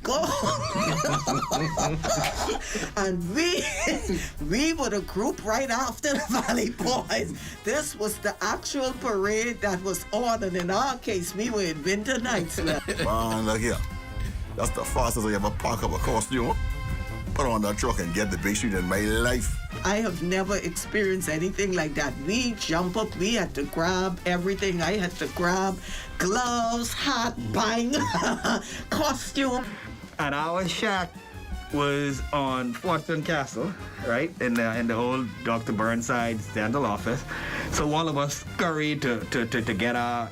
go. And we were the group right after the Valley Boys. This was the actual parade that was on, and in our case, we were in winter nights. Man, look here. That's the fastest I ever pack up a costume, put on that truck and get the big street in my life. I have never experienced anything like that. We jump up, we had to grab everything. I had to grab gloves, hat, bang, costume. And our shack was on Fortune Castle, right? In the old Dr. Burnside's dental office. So all of us scurried to get our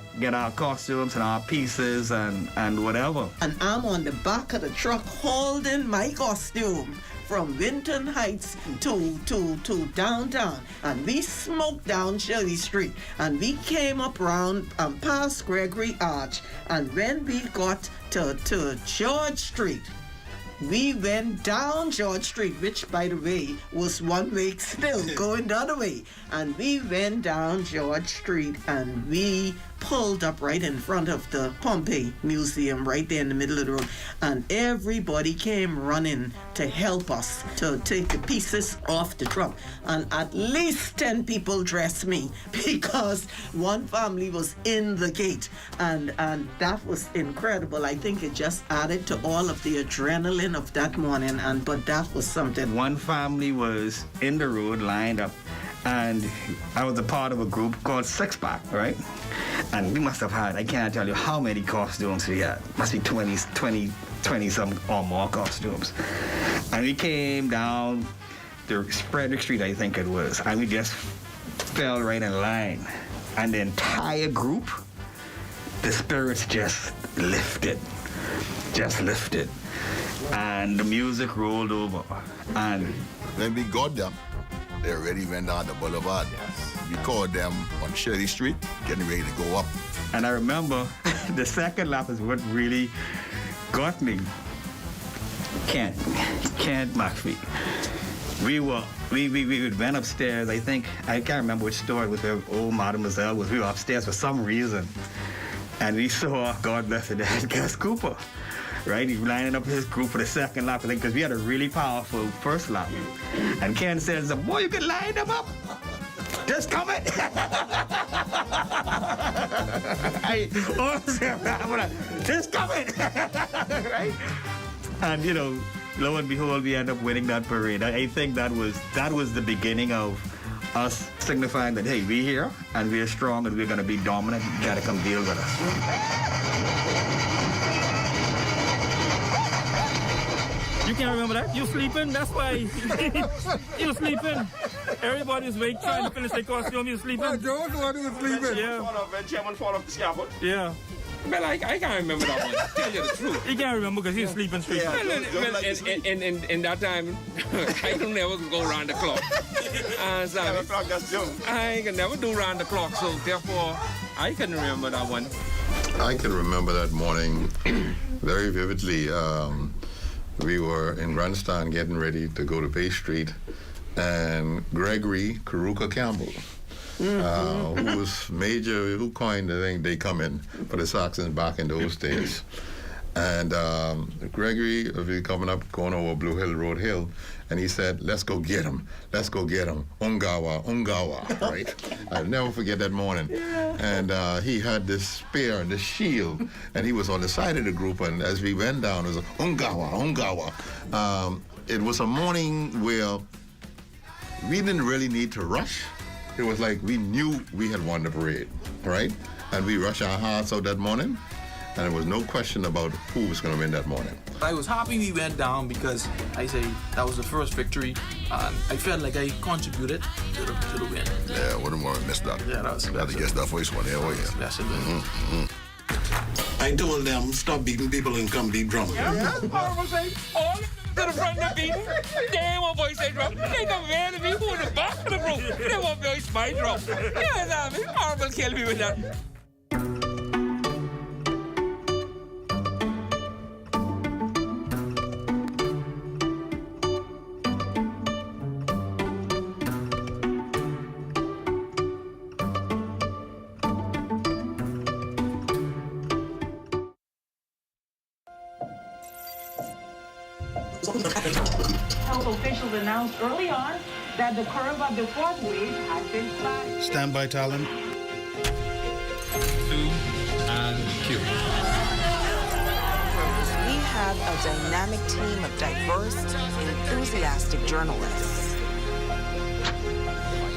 costumes and our pieces and whatever. And I'm on the back of the truck holding my costume from Winton Heights to downtown. And we smoked down Shirley Street. And we came up around past Gregory Arch. And when we got to George Street, we went down George Street, which, by the way, was one way still, going the other way. And we went down George Street and we pulled up right in front of the Pompey Museum, right there in the middle of the road. And everybody came running to help us to take the pieces off the truck. And at least 10 people dressed me because one family was in the gate. And that was incredible. I think it just added to all of the adrenaline of that morning. But that was something. One family was in the road lined up, and I was a part of a group called Six Pack, right? And we must have had, I can't tell you how many costumes we had. Must be 20 some or more costumes. And we came down the Frederick Street, I think it was, and we just fell right in line. And the entire group, the spirits just lifted. And the music rolled over. And when we got them, they already went down the boulevard. We called them on Shirley Street, getting ready to go up. And I remember the second lap is what really got me. Can't McPhee. We went upstairs. I can't remember which store it was where old Mademoiselle was. We were upstairs for some reason. And we saw, God bless it, Gus Cooper. Right, he's lining up his group for the second lap, I think, because we had a really powerful first lap. And Ken says, boy, you can line them up. Just come it. Just come it. Right? And, lo and behold, we end up winning that parade. I think that was the beginning of us signifying that, hey, we're here, and we're strong, and we're going to be dominant. You got to come deal with us. You can't remember that? You sleeping? That's why. You sleeping. Everybody's waiting, trying to finish their costume. You sleeping. Well, Joe's the one who was sleeping. Yeah. When Chairman fall off the scaffold? Yeah. Well, I can't remember that one. Tell you the truth. He can't remember because he's sleeping straight. Yeah. In that time, I could never go around the clock. I can never do around the clock, so therefore, I can remember that one. I can remember that morning very vividly. We were in Grandstand getting ready to go to Bay Street, and Gregory Karuka Campbell, who was major, who coined the thing, they come in for the Saxons back in those days. And Gregory, we coming up, going over Blue Hill Road Hill, and he said, let's go get him. Let's go get him. Ungawa, right? I'll never forget that morning. Yeah. And he had this spear and this shield, and he was on the side of the group, and as we went down, it was Ungawa. It was a morning where we didn't really need to rush. It was like we knew we had won the parade, right? And we rushed our hearts out that morning. And there was no question about who was going to win that morning. I was happy we went down because I say that was the first victory, and I felt like I contributed to the win. Yeah, wouldn't want to miss that. Yeah, that was special. Had to guess that first one. Yeah, special. I told them, stop beating people and come beat drum. Yeah, that's horrible thing. All to the front of the beat. They want voice say drum. They come here to me who in the back of the group. They want voice my drum. Yeah, that's horrible. Kill me with that. Health officials announced early on that the curve of the fourth wave has been flat. Standby talent. 2 and cue. We have a dynamic team of diverse, enthusiastic journalists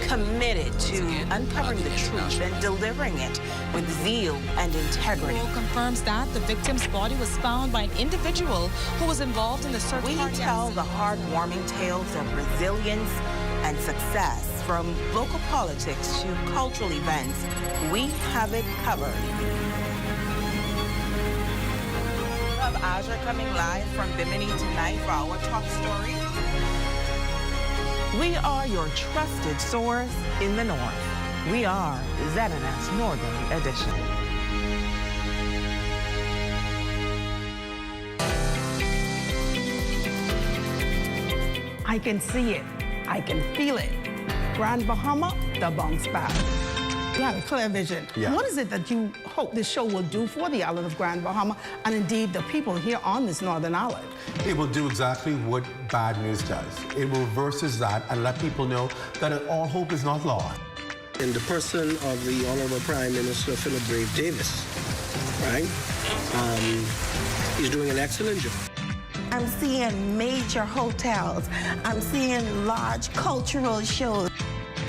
committed to uncovering the truth and delivering it with zeal and integrity. Confirms that the victim's body was found by an individual who was involved in the search party. We tell the heartwarming tales of resilience and success, from local politics to cultural events. We have it covered. We have Azure coming live from Bimini tonight for our top story. We are your trusted source in the North. We are ZNS Northern Edition. I can see it. I can feel it. Grand Bahama, the bounce back. You have a clear vision. Yeah. What is it that you hope this show will do for the island of Grand Bahama and indeed the people here on this northern island? It will do exactly what bad news does. It will reverses that and let people know that all hope is not lost. In the person of the Honorable Prime Minister Philip Brave Davis, right? He's doing an excellent job. I'm seeing major hotels. I'm seeing large cultural shows.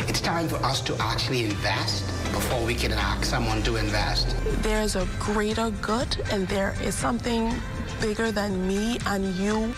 It's time for us to actually invest before we can ask someone to invest. There's a greater good, and there is something bigger than me and you.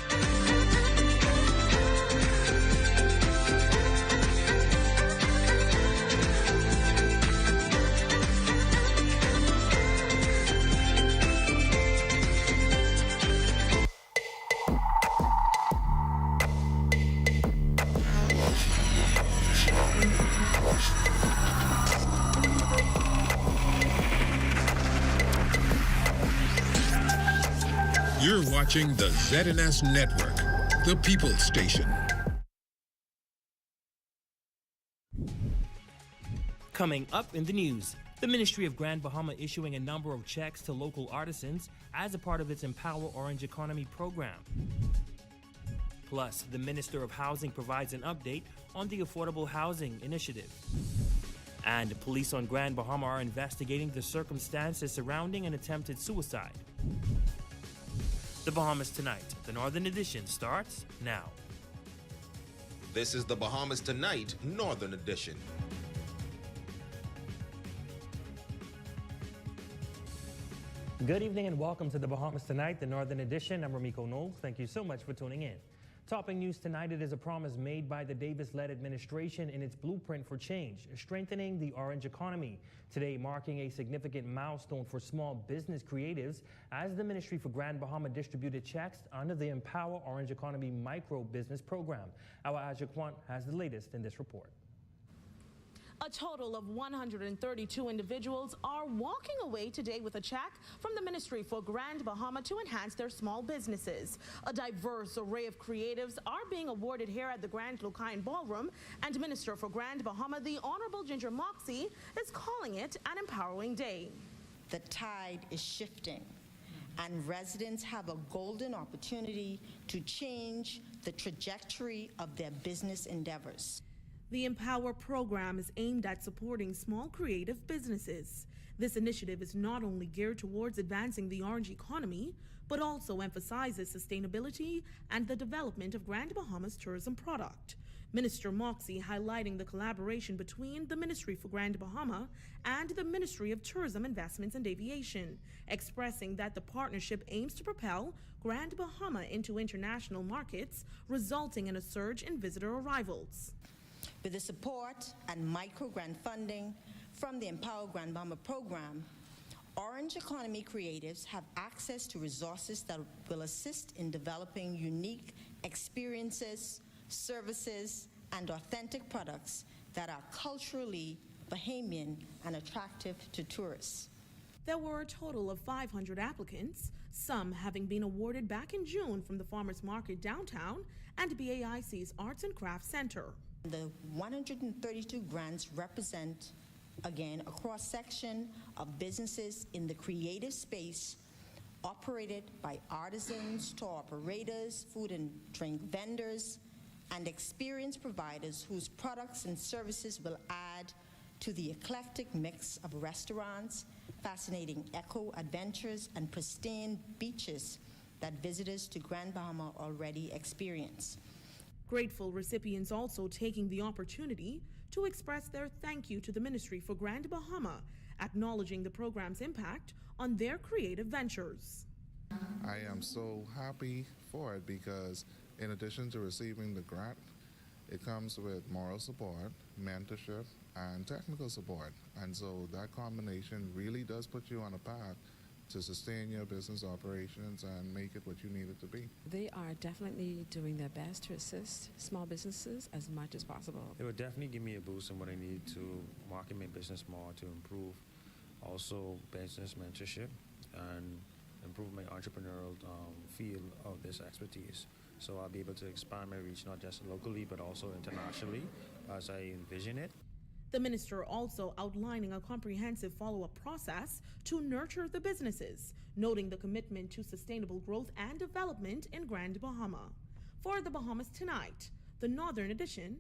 You're watching the ZNS Network, the People's Station. Coming up in the news, the Ministry of Grand Bahama issuing a number of checks to local artisans as a part of its Empower Orange Economy program. Plus, the Minister of Housing provides an update on the Affordable Housing Initiative. And police on Grand Bahama are investigating the circumstances surrounding an attempted suicide. The Bahamas Tonight, the Northern Edition, starts now. This is the Bahamas Tonight, Northern Edition. Good evening and welcome to the Bahamas Tonight, the Northern Edition. I'm Ramiko Knowles. Thank you so much for tuning in. Topping news tonight, it is a promise made by the Davis-led administration in its blueprint for change, strengthening the orange economy. Today marking a significant milestone for small business creatives as the Ministry for Grand Bahama distributed checks under the Empower Orange Economy Micro Business Program. Our Aja Kwan has the latest in this report. A total of 132 individuals are walking away today with a check from the Ministry for Grand Bahama to enhance their small businesses. A diverse array of creatives are being awarded here at the Grand Lucayan Ballroom, and Minister for Grand Bahama, the Honorable Ginger Moxie, is calling it an empowering day. The tide is shifting, and residents have a golden opportunity to change the trajectory of their business endeavors. The Empower program is aimed at supporting small creative businesses. This initiative is not only geared towards advancing the orange economy, but also emphasizes sustainability and the development of Grand Bahama's tourism product. Minister Moxie highlighting the collaboration between the Ministry for Grand Bahama and the Ministry of Tourism, Investments and Aviation, expressing that the partnership aims to propel Grand Bahama into international markets, resulting in a surge in visitor arrivals. With the support and micro-grant funding from the Empower Grand Bahama program, Orange Economy creatives have access to resources that will assist in developing unique experiences, services, and authentic products that are culturally Bahamian and attractive to tourists. There were a total of 500 applicants, some having been awarded back in June from the Farmers Market downtown and BAIC's Arts and Crafts Center. The 132 grants represent, again, a cross-section of businesses in the creative space operated by artisans, tour operators, food and drink vendors, and experience providers whose products and services will add to the eclectic mix of restaurants, fascinating eco-adventures, and pristine beaches that visitors to Grand Bahama already experience. Grateful recipients also taking the opportunity to express their thank you to the Ministry for Grand Bahama, acknowledging the program's impact on their creative ventures. I am so happy for it because in addition to receiving the grant, it comes with moral support, mentorship, and technical support. And so that combination really does put you on a path to sustain your business operations and make it what you need it to be. They are definitely doing their best to assist small businesses as much as possible. It would definitely give me a boost in what I need to market my business more, to improve also business mentorship and improve my entrepreneurial field of this expertise. So I'll be able to expand my reach not just locally but also internationally as I envision it. The minister also outlining a comprehensive follow-up process to nurture the businesses, noting the commitment to sustainable growth and development in Grand Bahama. For the Bahamas Tonight, the Northern Edition,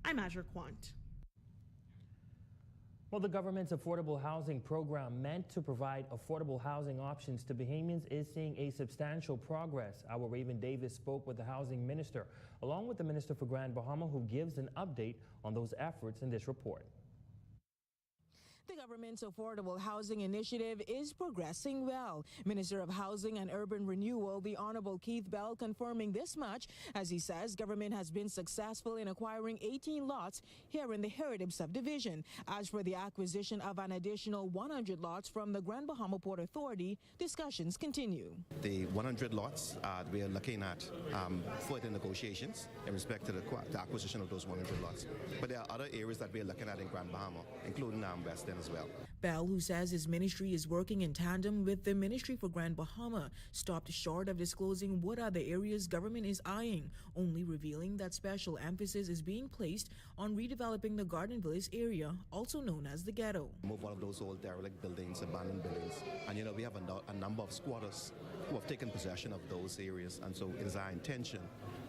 I'm Azure Quant. Well, the government's affordable housing program meant to provide affordable housing options to Bahamians is seeing a substantial progress. Our Raven Davis spoke with the housing minister, along with the Minister for Grand Bahama, who gives an update on those efforts in this report. The government's affordable housing initiative is progressing well. Minister of Housing and Urban Renewal, the Honorable Keith Bell, confirming this much as he says government has been successful in acquiring 18 lots here in the Heritage subdivision. As for the acquisition of an additional 100 lots from the Grand Bahama Port Authority, discussions continue. The 100 lots we are looking at further negotiations in respect to the acquisition of those 100 lots. But there are other areas that we are looking at in Grand Bahama, including West End as well. Bell, who says his ministry is working in tandem with the Ministry for Grand Bahama, stopped short of disclosing what other areas government is eyeing, only revealing that special emphasis is being placed on redeveloping the Garden Village area, also known as the ghetto. Move all of those old derelict buildings, abandoned buildings, and we have a number of squatters who have taken possession of those areas, and so it is our intention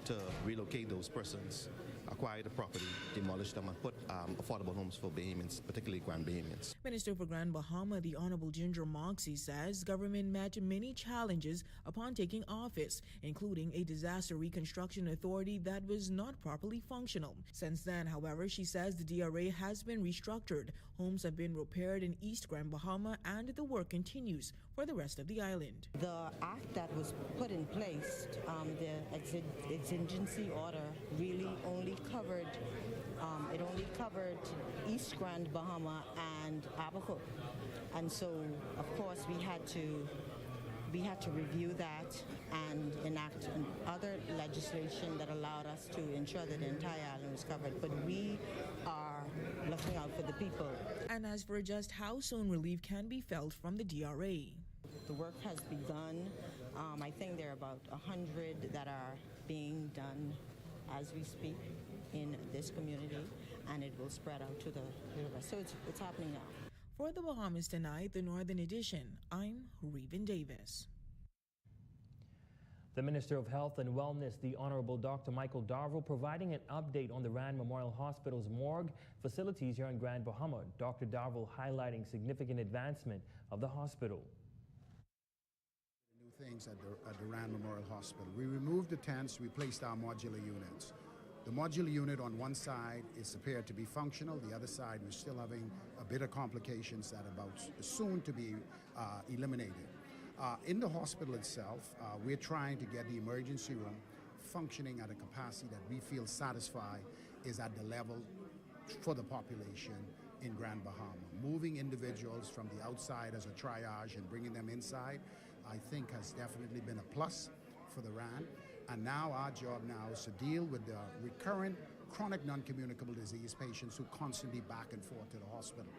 to relocate those persons, acquire the property, demolish them, and put affordable homes for Bahamians, particularly Grand Bahamians. Minister for Grand Bahama, the Honorable Ginger Moxie, says government met many challenges upon taking office, including a disaster reconstruction authority that was not properly functional. Since then, however, she says the DRA has been restructured, homes have been repaired in East Grand Bahama, and the work continues for the rest of the island. The act that was put in place, the exigency order, really only covered East Grand Bahama and Abaco, and so of course we had to review that and enact other legislation that allowed us to ensure that the entire island was covered. But we are looking out for the people. And as for just how soon relief can be felt from the DRA. The work has begun. I think there are about 100 that are being done as we speak in this community, and it will spread out to the rest. So it's happening now. For the Bahamas Tonight, the Northern Edition, I'm Raven Davis. The Minister of Health and Wellness, the Honorable Dr. Michael Darville, providing an update on the Rand Memorial Hospital's morgue facilities here in Grand Bahama. Dr. Darville highlighting significant advancement of the hospital. New things at the Rand Memorial Hospital. We removed the tents, we placed our modular units. The modular unit on one side is appeared to be functional, the other side we're still having a bit of complications that are about soon to be eliminated. In the hospital itself, we're trying to get the emergency room functioning at a capacity that we feel satisfied is at the level for the population in Grand Bahama. Moving individuals from the outside as a triage and bringing them inside, I think has definitely been a plus for the RAN. And now our job now is to deal with the recurrent chronic non-communicable disease patients who constantly back and forth to the hospital.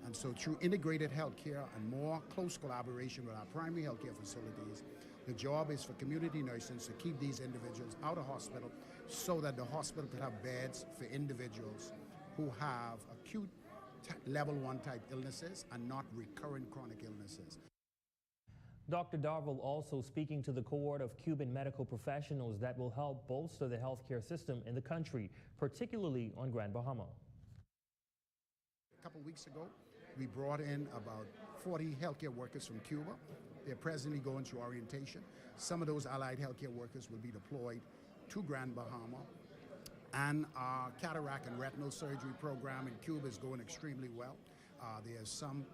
And so through integrated healthcare and more close collaboration with our primary healthcare facilities, the job is for community nurses to keep these individuals out of hospital so that the hospital could have beds for individuals who have acute level 1 type illnesses and not recurrent chronic illnesses. Dr. Darville also speaking to the cohort of Cuban medical professionals that will help bolster the healthcare system in the country, particularly on Grand Bahama. A couple weeks ago, we brought in about 40 healthcare workers from Cuba. They're presently going through orientation. Some of those allied healthcare workers will be deployed to Grand Bahama. And our cataract and retinal surgery program in Cuba is going extremely well. There's some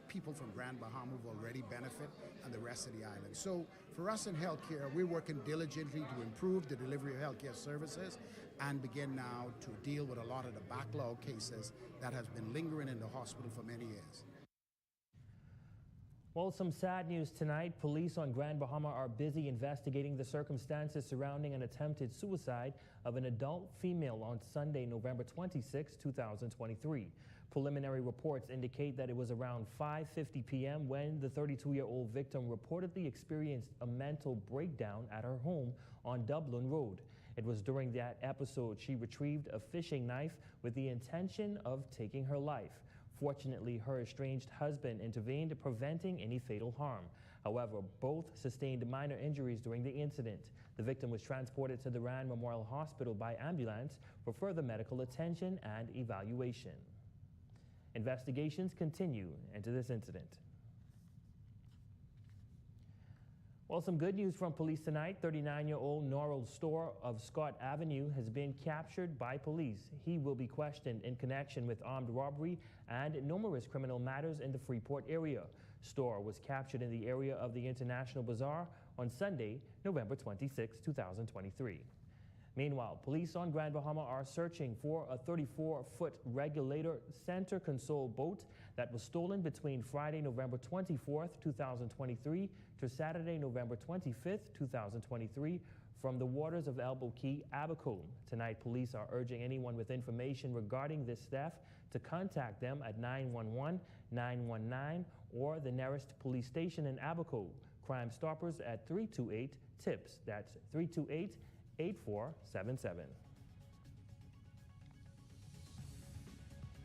people from Grand Bahama who already benefit, and the rest of the island. So for us in healthcare, we're working diligently to improve the delivery of healthcare services and begin now to deal with a lot of the backlog cases that has been lingering in the hospital for many years. Well, some sad news tonight. Police on Grand Bahama are busy investigating the circumstances surrounding an attempted suicide of an adult female on Sunday, November 26, 2023. Preliminary reports indicate that it was around 5:50 p.m. when the 32-year-old victim reportedly experienced a mental breakdown at her home on Dublin Road. It was during that episode she retrieved a fishing knife with the intention of taking her life. Fortunately, her estranged husband intervened, preventing any fatal harm. However, both sustained minor injuries during the incident. The victim was transported to the Rand Memorial Hospital by ambulance for further medical attention and evaluation. Investigations continue into this incident. Well, some good news from police tonight. 39-year-old Norrell Store of Scott Avenue has been captured by police. He will be questioned in connection with armed robbery and numerous criminal matters in the Freeport area. Store was captured in the area of the International Bazaar on Sunday, November 26, 2023. Meanwhile, police on Grand Bahama are searching for a 34-foot regulator center console boat that was stolen between Friday, November 24th, 2023 to Saturday, November 25th, 2023 from the waters of Elbow Key, Abaco. Tonight, police are urging anyone with information regarding this theft to contact them at 911, 919 or the nearest police station in Abaco. Crime Stoppers at 328-TIPS. That's 328-8477.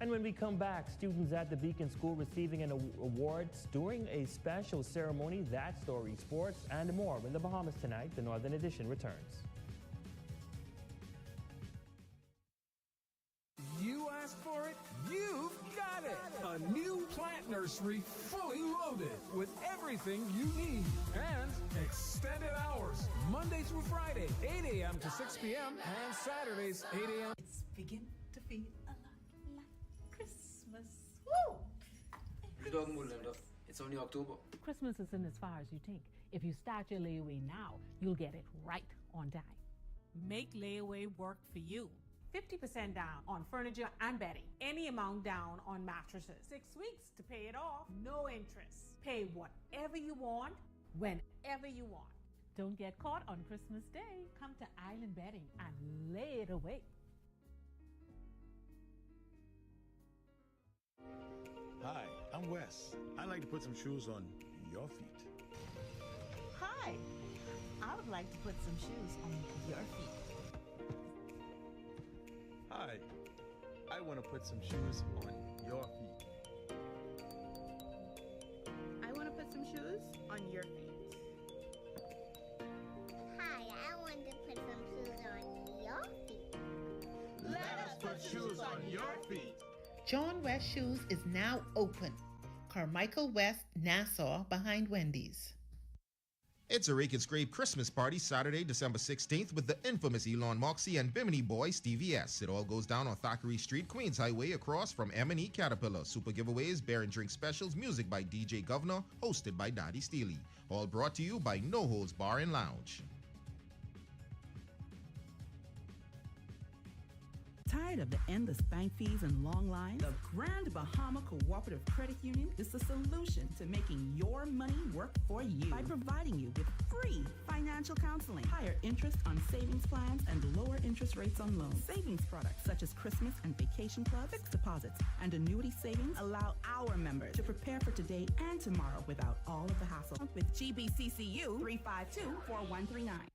And when we come back, students at the Beacon School receiving an awards during a special ceremony. That story, sports, and more in the Bahamas tonight. The Northern Edition returns. You asked for it, you've got it. A new plant nursery fully loaded with everything you need and extended hours. Monday through Friday, 8 a.m. to 6 p.m. and Saturdays, 8 a.m. It's begin to feel a lot like Christmas. Woo! It's only October. Christmas isn't as far as you think. If you start your layaway now, you'll get it right on time. Make layaway work for you. 50% down on furniture and bedding. Any amount down on mattresses. 6 weeks to pay it off. No interest. Pay whatever you want, whenever you want. Don't get caught on Christmas Day. Come to Island Bedding and lay it away. Hi, I'm Wes. I like to put some shoes on your feet. Hi, I would like to put some shoes on your feet. Hi, I want to put some shoes on your feet. I want to put some shoes on your feet. Hi, I want to put some shoes on your feet. Let us put shoes on your feet. John West Shoes is now open. Carmichael West, Nassau, behind Wendy's. It's a Rake and Scrape Christmas party Saturday, December 16th with the infamous Elon Moxie and Bimini boy Stevie S. It all goes down on Thackeray Street, Queens Highway, across from M&E Caterpillar. Super giveaways, beer and drink specials, music by DJ Governor, hosted by Daddy Steely. All brought to you by No Holds Bar and Lounge. Tired of the endless bank fees and long lines? The Grand Bahama Cooperative Credit Union is the solution to making your money work for you by providing you with free financial counseling, higher interest on savings plans, and lower interest rates on loans. Savings products such as Christmas and Vacation Club, fixed deposits, and annuity savings allow our members to prepare for today and tomorrow without all of the hassle. With GBCCU 352-4139.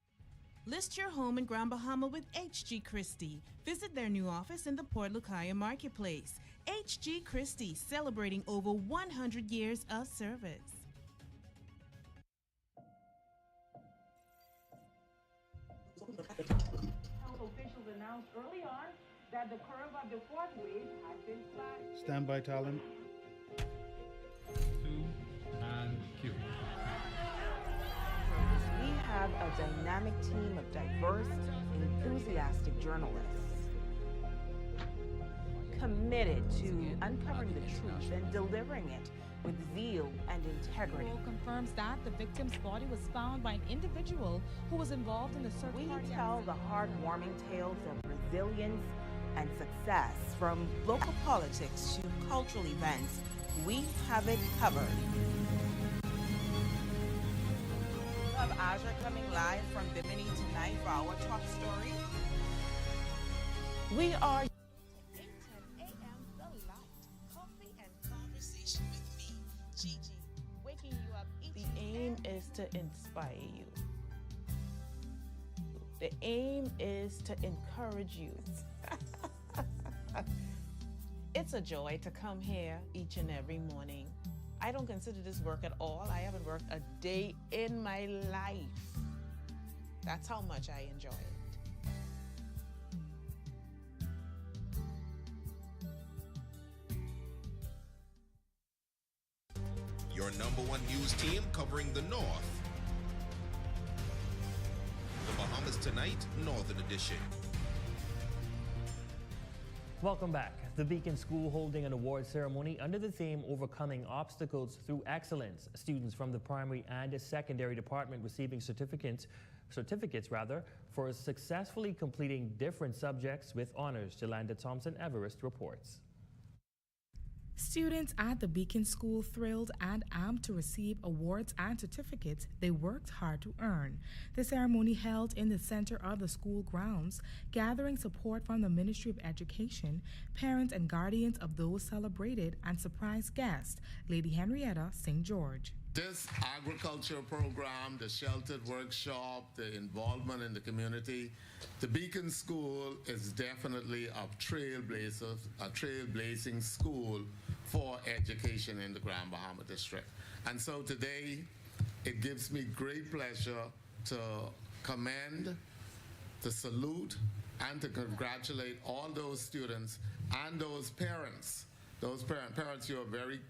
List your home in Grand Bahama with H.G. Christie. Visit their new office in the Port Lucaya Marketplace. H.G. Christie, celebrating over 100 years of service. Health officials announced early on that the curve of the fourth wave has been flat. Stand by, talent. 2 and cue. We have a dynamic team of diverse, enthusiastic journalists committed to uncovering the truth and delivering it with zeal and integrity. Carnival confirms that the victim's body was found by an individual who was involved in the search party. We tell the heartwarming tales of resilience and success, from local politics to cultural events. We have it covered. We have Aja coming live from Bimini tonight for our top story. We are 8:10 a.m. The Light. Coffee and conversation with me, Gigi, waking you up each The aim is to inspire you. The aim is to encourage you. It's a joy to come here each and every morning. I don't consider this work at all. I haven't worked a day in my life. That's how much I enjoy it. Your number one news team covering the North. The Bahamas Tonight, Northern Edition. Welcome back. The Beacon School holding an award ceremony under the theme Overcoming Obstacles Through Excellence. Students from the primary and secondary department receiving certificates for successfully completing different subjects with honors. Jolanda Thompson-Everest reports. Students at the Beacon School thrilled and amped to receive awards and certificates they worked hard to earn. The ceremony held in the center of the school grounds, gathering support from the Ministry of Education, parents and guardians of those celebrated, and surprise guest, Lady Henrietta St. George. This agriculture program, the sheltered workshop, the involvement in the community, the Beacon School is definitely a trailblazing school for education in the Grand Bahama District. And so today, it gives me great pleasure to commend, to salute, and to congratulate all those students and those parents who are very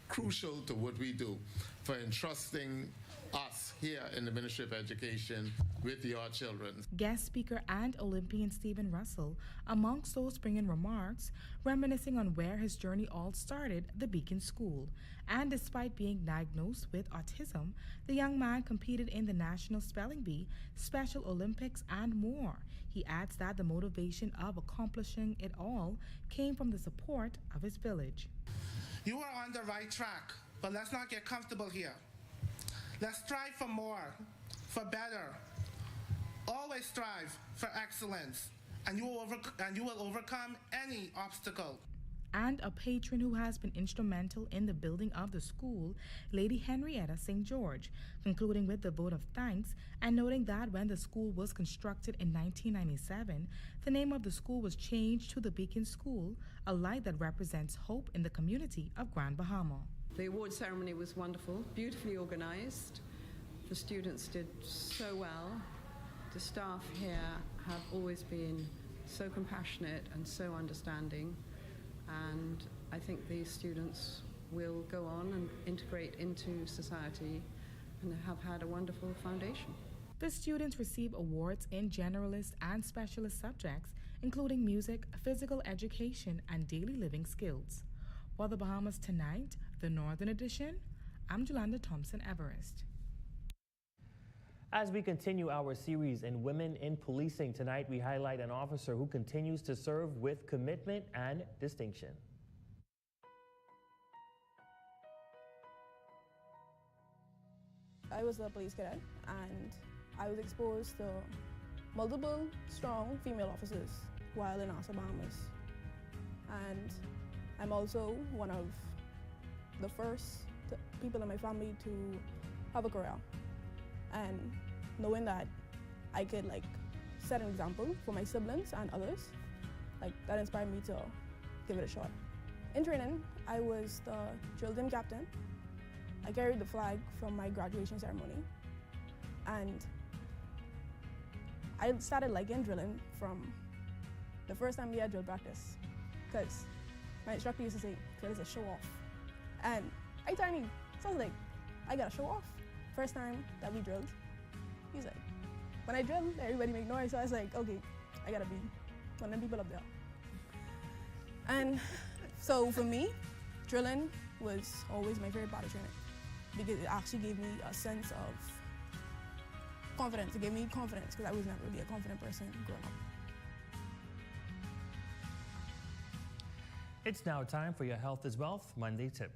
crucial to what we do, for entrusting us here in the Ministry of Education with your children. Guest speaker and Olympian Stephen Russell, amongst those bringing remarks, reminiscing on where his journey all started, the Beacon School. And despite being diagnosed with autism, the young man competed in the National Spelling Bee, Special Olympics, and more. He adds that the motivation of accomplishing it all came from the support of his village. You are on the right track, but let's not get comfortable here. Let's strive for more, for better. Always strive for excellence, and you will overcome any obstacle. And a patron who has been instrumental in the building of the school, Lady Henrietta St. George, concluding with the vote of thanks and noting that when the school was constructed in 1997, the name of the school was changed to the Beacon School, a light that represents hope in the community of Grand Bahama. The award ceremony was wonderful, beautifully organized. The students did so well. The staff here have always been so compassionate and so understanding. And I think these students will go on and integrate into society and have had a wonderful foundation. The students receive awards in generalist and specialist subjects, including music, physical education, and daily living skills. For the Bahamas Tonight, the Northern Edition, I'm Jolanda Thompson-Everest. As we continue our series in Women in Policing, tonight we highlight an officer who continues to serve with commitment and distinction. I was a police cadet and I was exposed to multiple strong female officers while in US-Bahamas. And I'm also one of the first people in my family to have a career. And knowing that I could set an example for my siblings and others, that inspired me to give it a shot. In training, I was the drill team captain. I carried the flag from my graduation ceremony. And I started liking drilling from the first time we had drill practice, because my instructor used to say, drill is a show off. And I tiny, so I was like, I gotta show off. First time that we drilled, he's like, when I drill, everybody make noise. So I was like, okay, I gotta be one of them people up there. And so for me, drilling was always my favorite part of training, because it actually gave me a sense of confidence. It gave me confidence, because I was never really a confident person growing up. It's now time for your Health is Wealth Monday tip.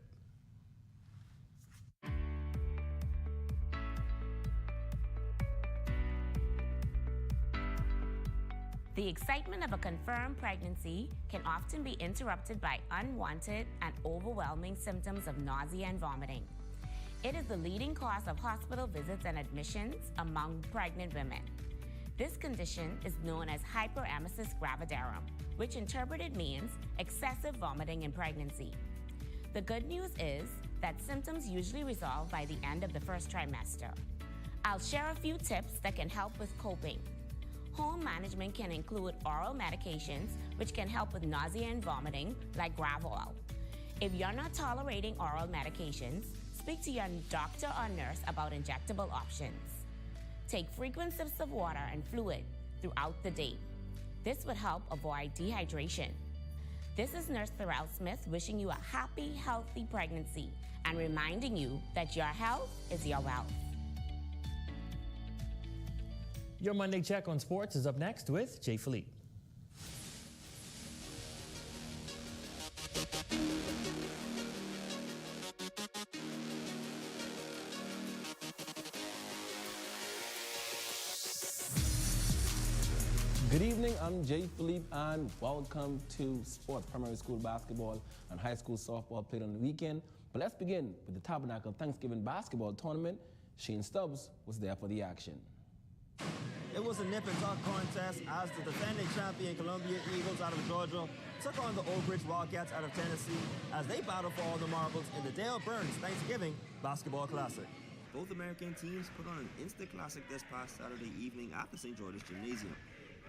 The excitement of a confirmed pregnancy can often be interrupted by unwanted and overwhelming symptoms of nausea and vomiting. It is the leading cause of hospital visits and admissions among pregnant women. This condition is known as hyperemesis gravidarum, which interpreted means excessive vomiting in pregnancy. The good news is that symptoms usually resolve by the end of the first trimester. I'll share a few tips that can help with coping. Home management can include oral medications, which can help with nausea and vomiting, like Gravol. If you're not tolerating oral medications, speak to your doctor or nurse about injectable options. Take frequent sips of water and fluid throughout the day. This would help avoid dehydration. This is Nurse Thorell Smith wishing you a happy, healthy pregnancy and reminding you that your health is your wealth. Your Monday check on sports is up next with Jay Philippe. Good evening, I'm Jay Philippe and welcome to sports. Primary school basketball and high school softball played on the weekend. But let's begin with the Tabernacle Thanksgiving basketball tournament. Shane Stubbs was there for the action. It was a nip and tuck contest as the defending champion Columbia Eagles out of Georgia took on the Oak Ridge Wildcats out of Tennessee as they battled for all the marbles in the Dale Burns Thanksgiving Basketball Classic. Both American teams put on an instant classic this past Saturday evening at the St. George's Gymnasium.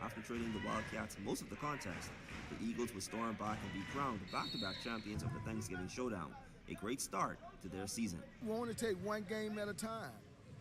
After trading the Wildcats most of the contest, the Eagles would storm back and be crowned back-to-back champions of the Thanksgiving Showdown. A great start to their season. We want to take one game at a time.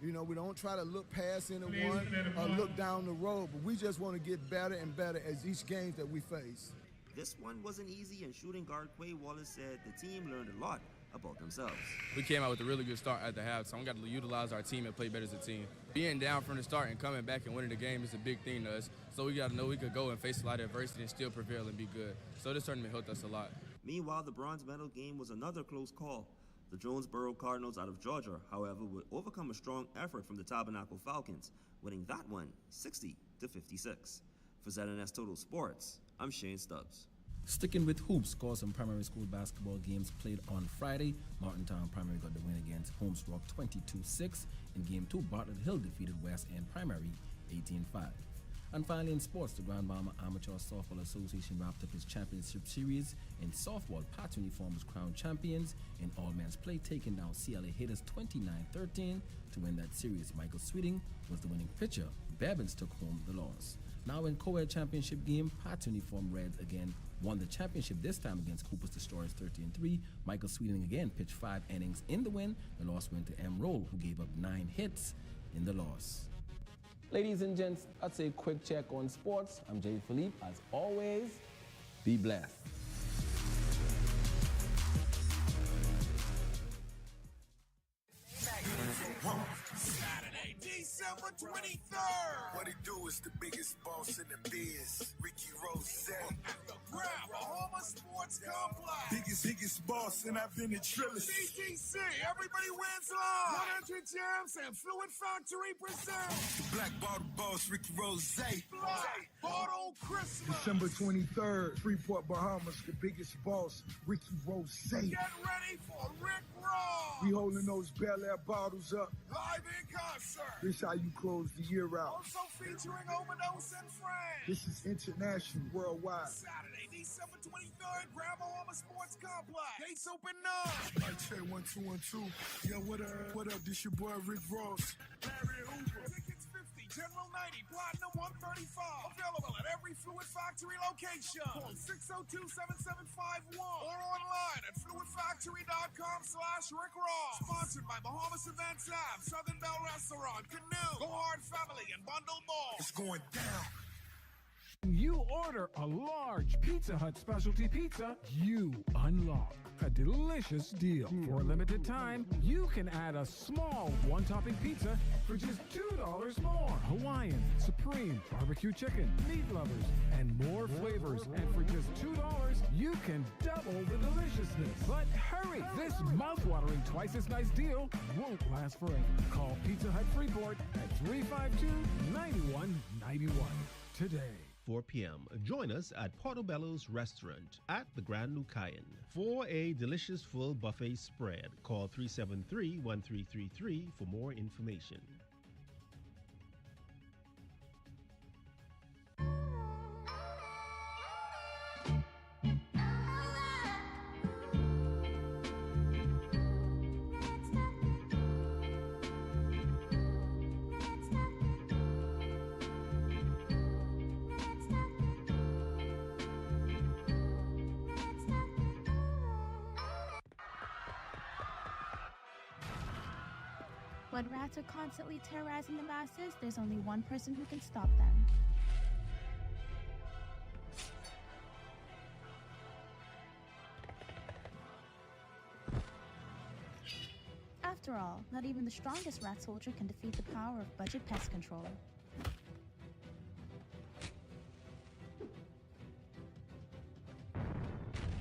You know, we don't try to look past anyone or look down the road, but we just want to get better and better as each game that we face. This one wasn't easy, and shooting guard Quay Wallace said the team learned a lot about themselves. We came out with a really good start at the half, so we got to utilize our team and play better as a team. Being down from the start and coming back and winning the game is a big thing to us, so we got to know we could go and face a lot of adversity and still prevail and be good. So this tournament helped us a lot. Meanwhile, the bronze medal game was another close call. The Jonesboro Cardinals out of Georgia, however, would overcome a strong effort from the Tabernacle Falcons, winning that one 60-56. For ZNS Total Sports, I'm Shane Stubbs. Sticking with hoops, scores some primary school basketball games played on Friday. Martintown Primary got the win against Holmes Rock 22-6. In Game 2, Bartlett Hill defeated West End Primary 18-5. And finally in sports, the Grand Bahama Amateur Softball Association wrapped up its championship series. In softball, Pat Uniform was crowned champions in all-men's play, taking down CLA Haters 29-13 to win that series. Michael Sweeting was the winning pitcher. Bebbins took home the loss. Now in co-ed championship game, Pat Uniform Reds again won the championship, this time against Cooper's Destroyers 13-3. Michael Sweeting again pitched 5 innings in the win. The loss went to M. Roll, who gave up 9 hits in the loss. Ladies and gents, that's a quick check on sports. I'm Jay Philippe. As always, be blessed. Saturday, December 23rd. What it do is the biggest boss in the biz, Ricky Rose. At the Bahama Sports Complex. Biggest boss, and I've been a trillist. BTC, everybody wins live. 100 Gems and Fluid Factory presents The Black Bottle Boss, Ricky Rose. Black Bottle Christmas. December 23rd, Freeport, Bahamas, the biggest boss, Ricky Rose. Get ready for Rick Ross. We holding those Bel Air bottles up. Live in concert. This how you close the year out. Also featuring Overdose and Friends. This is international, worldwide. Saturday, December 23rd, Grand Bahama Sports Complex. Gates open 9. Mic check 1 2 1 2. Yo, what up? This your boy Rick Ross. Larry Hoover. Tickets $50. General 90, Platinum 135. Available at every Fluid Factory location. Call 602-7751 or online at fluidfactory.com/Rick Ross. Sponsored by Bahamas Events App, Southern Belle Restaurant, Canoe, Go Hard Family, and Bundle Mall. It's going down. You order a large Pizza Hut specialty pizza, you unlock a delicious deal. For a limited time, you can add a small one-topping pizza for just $2 more. Hawaiian, Supreme, barbecue chicken, meat lovers, and more flavors. And for just $2, you can double the deliciousness. But hurry! This mouth-watering twice as nice deal won't last forever. Call Pizza Hut Freeport at 352-9191 today. 4 p.m. Join us at Portobello's Restaurant at the Grand Lucayan for a delicious full buffet spread. Call 373-1333 for more information. When rats are constantly terrorizing the masses, there's only one person who can stop them. After all, not even the strongest rat soldier can defeat the power of Budget Pest Control.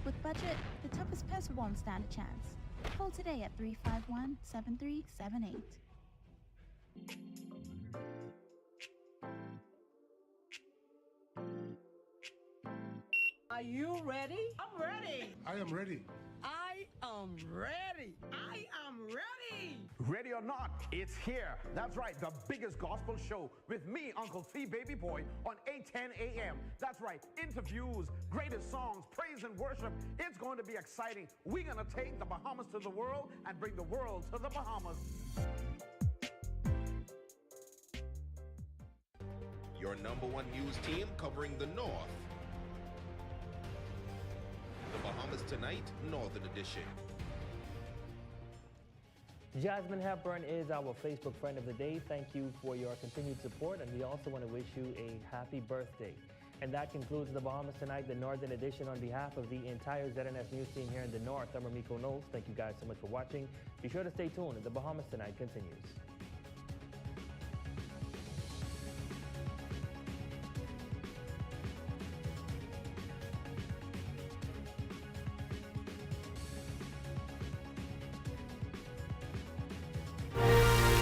With Budget, the toughest pest won't stand a chance. Call today at 351-7378. Are you ready? I'm ready. I am ready. I am ready. I am ready. Ready or not, it's here. That's right, the biggest gospel show with me, Uncle T Baby Boy, on 8:10 a.m. That's right, interviews, greatest songs, praise and worship. It's going to be exciting. We're going to take the Bahamas to the world and bring the world to the Bahamas. Your number one news team covering the North. The Bahamas Tonight, Northern Edition. Jasmine Hepburn is our Facebook friend of the day. Thank you for your continued support, and we also want to wish you a happy birthday. And that concludes the Bahamas Tonight, the Northern Edition. On behalf of the entire ZNS News team here in the North, I'm Ramiko Knowles. Thank you guys so much for watching. Be sure to stay tuned as the Bahamas Tonight continues.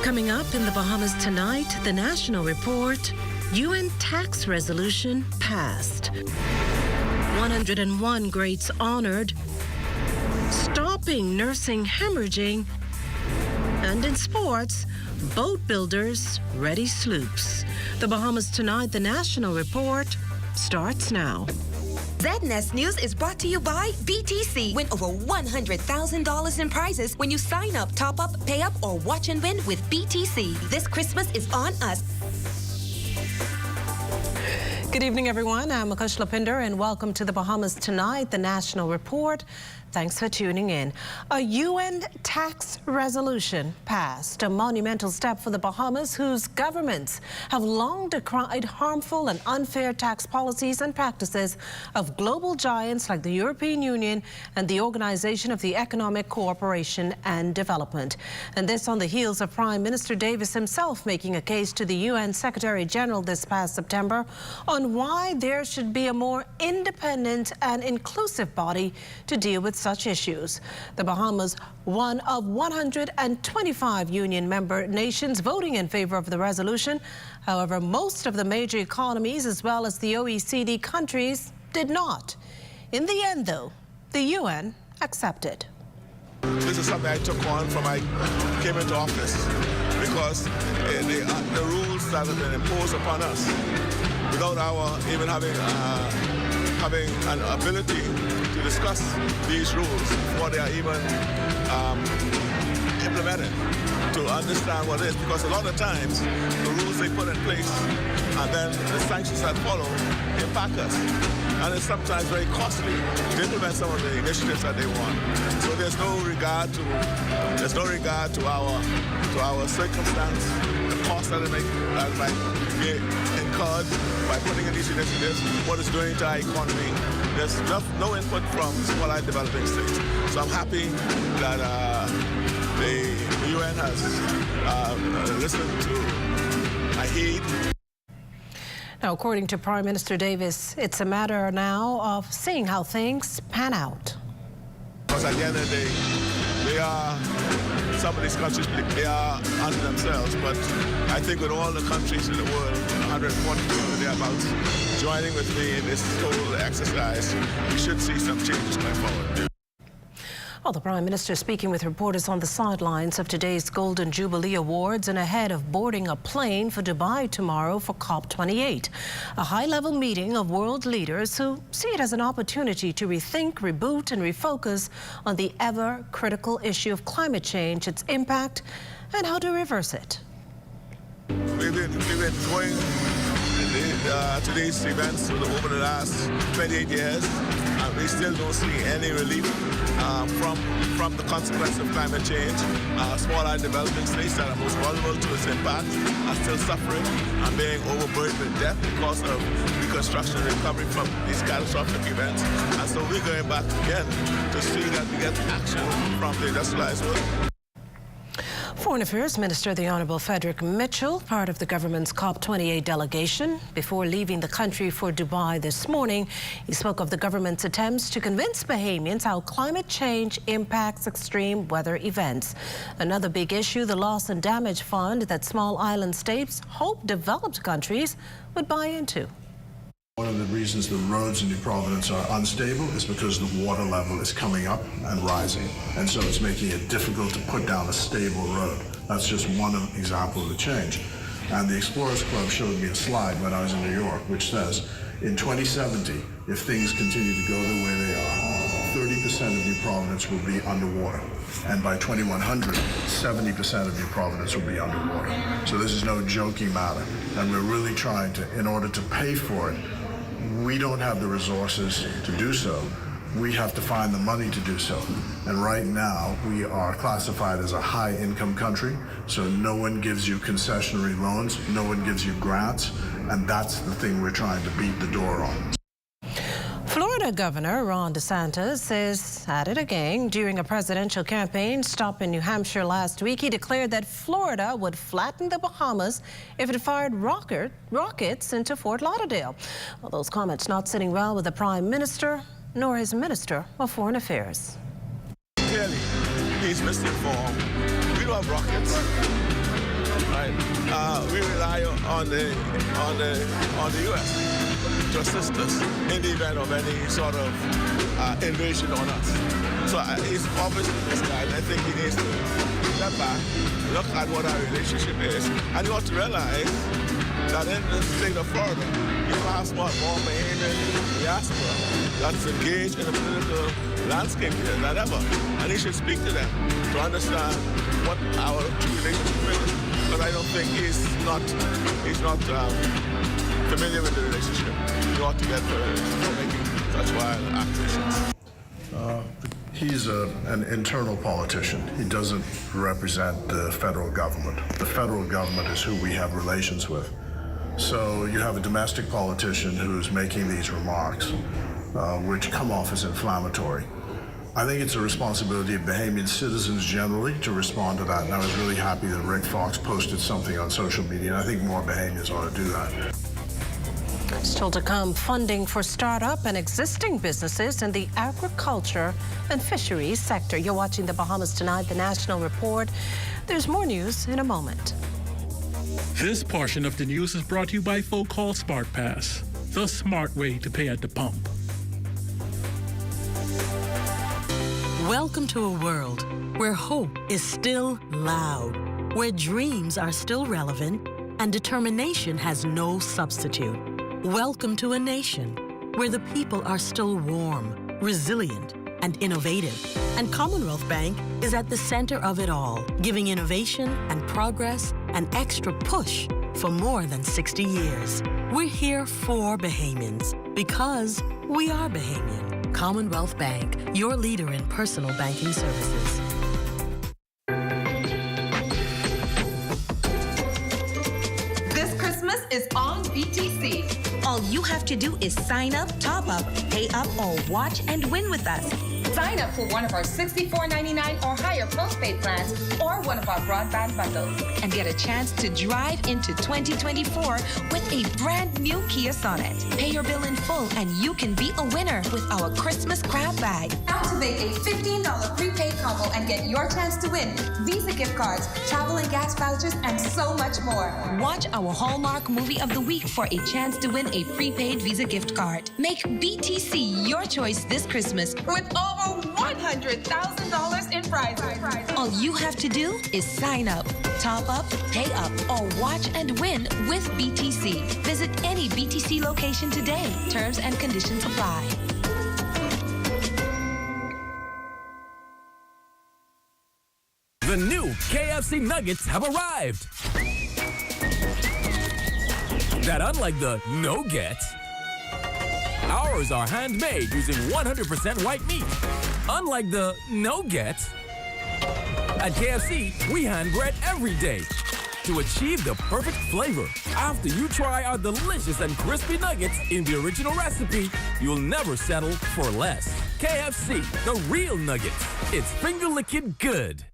Coming up in the Bahamas Tonight, the National Report, UN tax resolution passed. 101 greats honored. Stopping nursing hemorrhaging. And in sports, boat builders ready sloops. The Bahamas Tonight, the National Report, starts now. ZNS News is brought to you by BTC. Win over $100,000 in prizes when you sign up, top up, pay up, or watch and win with BTC. This Christmas is on us. Good evening, everyone. I'm Akush Lapinder, and welcome to the Bahamas Tonight, the National Report. Thanks for tuning in. A UN tax resolution passed, a monumental step for the Bahamas, whose governments have long decried harmful and unfair tax policies and practices of global giants like the European Union and the Organization of the Economic Cooperation and Development. And this on the heels of Prime Minister Davis himself making a case to the UN Secretary General this past September on why there should be a more independent and inclusive body to deal with such issues. The Bahamas, one of 125 union member nations voting in favor of the resolution. However, most of the major economies, as well as the OECD countries, did not. In the end, though, the UN accepted. This is something I took on from I came into office because the rules that have been imposed upon us without our even having an ability to discuss these rules before they are even implemented to understand what it is, because a lot of times the rules they put in place and then the sanctions that follow impact us. And it's sometimes very costly to implement some of the initiatives that they want. So there's no regard to our circumstance, the cost that it might be incurred by putting in these initiatives, what it's doing to our economy. There's no input from small and developing states. So I'm happy that the UN has listened to my heed. Now, according to Prime Minister Davis, it's a matter now of seeing how things pan out. Because at the end of the day, some of these countries, they are unto themselves, but I think with all the countries in the world, 140 people thereabouts, joining with me in this whole exercise, we should see some changes going forward. Well, the Prime Minister speaking with reporters on the sidelines of today's Golden Jubilee Awards and ahead of boarding a plane for Dubai tomorrow for COP28, a high-level meeting of world leaders who see it as an opportunity to rethink, reboot and refocus on the ever-critical issue of climate change, its impact and how to reverse it. We've been going to these events over the last 28 years, and we still don't see any relief from the consequence of climate change. Small and developing states that are most vulnerable to its impact are still suffering and being overburdened with debt because of reconstruction and recovery from these catastrophic events. And so we're going back again to see that we get action from the industrialized world. Foreign Affairs Minister, the Honourable Frederick Mitchell, part of the government's COP28 delegation. Before leaving the country for Dubai this morning, he spoke of the government's attempts to convince Bahamians how climate change impacts extreme weather events. Another big issue, the loss and damage fund that small island states hope developed countries would buy into. One of the reasons the roads in New Providence are unstable is because the water level is coming up and rising. And so it's making it difficult to put down a stable road. That's just one example of the change. And the Explorers Club showed me a slide when I was in New York, which says, in 2070, if things continue to go the way they are, 30% of New Providence will be underwater. And by 2100, 70% of New Providence will be underwater. So this is no joking matter. And we're really trying to, in order to pay for it, we don't have the resources to do so. We have to find the money to do so. And right now, we are classified as a high-income country, so no one gives you concessionary loans, no one gives you grants, and that's the thing we're trying to beat the door on. Florida Governor Ron DeSantis is at it again. During a presidential campaign stop in New Hampshire last week, he declared that Florida would flatten the Bahamas if it fired rockets into Fort Lauderdale. Well, those comments not sitting well with the Prime Minister nor his Minister of Foreign Affairs. Clearly, he's misinformed. We don't have rockets. Right? We rely on the U.S. to assist us in the event of any sort of invasion on us. So he's obviously misguided. I think he needs to step back, look at what our relationship is, and you ought to realize that in the state of Florida, you have more Bahamian diaspora that's engaged in the political landscape here than ever. And he should speak to them to understand what our true relationship is. But I don't think he's not familiar with the relationship. You ought to get for making such wild accusations. He's an internal politician. He doesn't represent the federal government. The federal government is who we have relations with. So you have a domestic politician who's making these remarks, which come off as inflammatory. I think it's a responsibility of Bahamian citizens generally to respond to that, and I was really happy that Rick Fox posted something on social media, and I think more Bahamians ought to do that. Still to come, funding for startup and existing businesses in the agriculture and fisheries sector. You're watching the Bahamas Tonight, the National Report. There's more news in a moment. This portion of the news is brought to you by Folk Call Smart Pass, the smart way to pay at the pump. Welcome to a world where hope is still loud, where dreams are still relevant, and determination has no substitute. Welcome to a nation where the people are still warm, resilient, and innovative. And Commonwealth Bank is at the center of it all, giving innovation and progress an extra push for more than 60 years. We're here for Bahamians because we are Bahamian. Commonwealth Bank, your leader in personal banking services. This Christmas is on BTC. All you have to do is sign up, top up, pay up, or watch and win with us. Sign up for one of our $64.99 or higher postpaid plans or one of our broadband bundles and get a chance to drive into 2024 with a brand new Kia Sonet. Pay your bill in full and you can be a winner with our Christmas grab bag. Activate a $15 prepaid combo and get your chance to win Visa gift cards, travel and gas vouchers, and so much more. Watch our Hallmark movie of the week for a chance to win a prepaid Visa gift card. Make BTC your choice this Christmas with over $100,000 in prizes. All you have to do is sign up, top up, pay up, or watch and win with BTC. Visit any BTC location today. Terms and conditions apply. The new KFC nuggets have arrived. That unlike the no-gets, ours are handmade using 100% white meat. Unlike the no-gets, at KFC, we hand bread every day to achieve the perfect flavor. After you try our delicious and crispy nuggets in the original recipe, you'll never settle for less. KFC, the real nuggets. It's finger-licking good.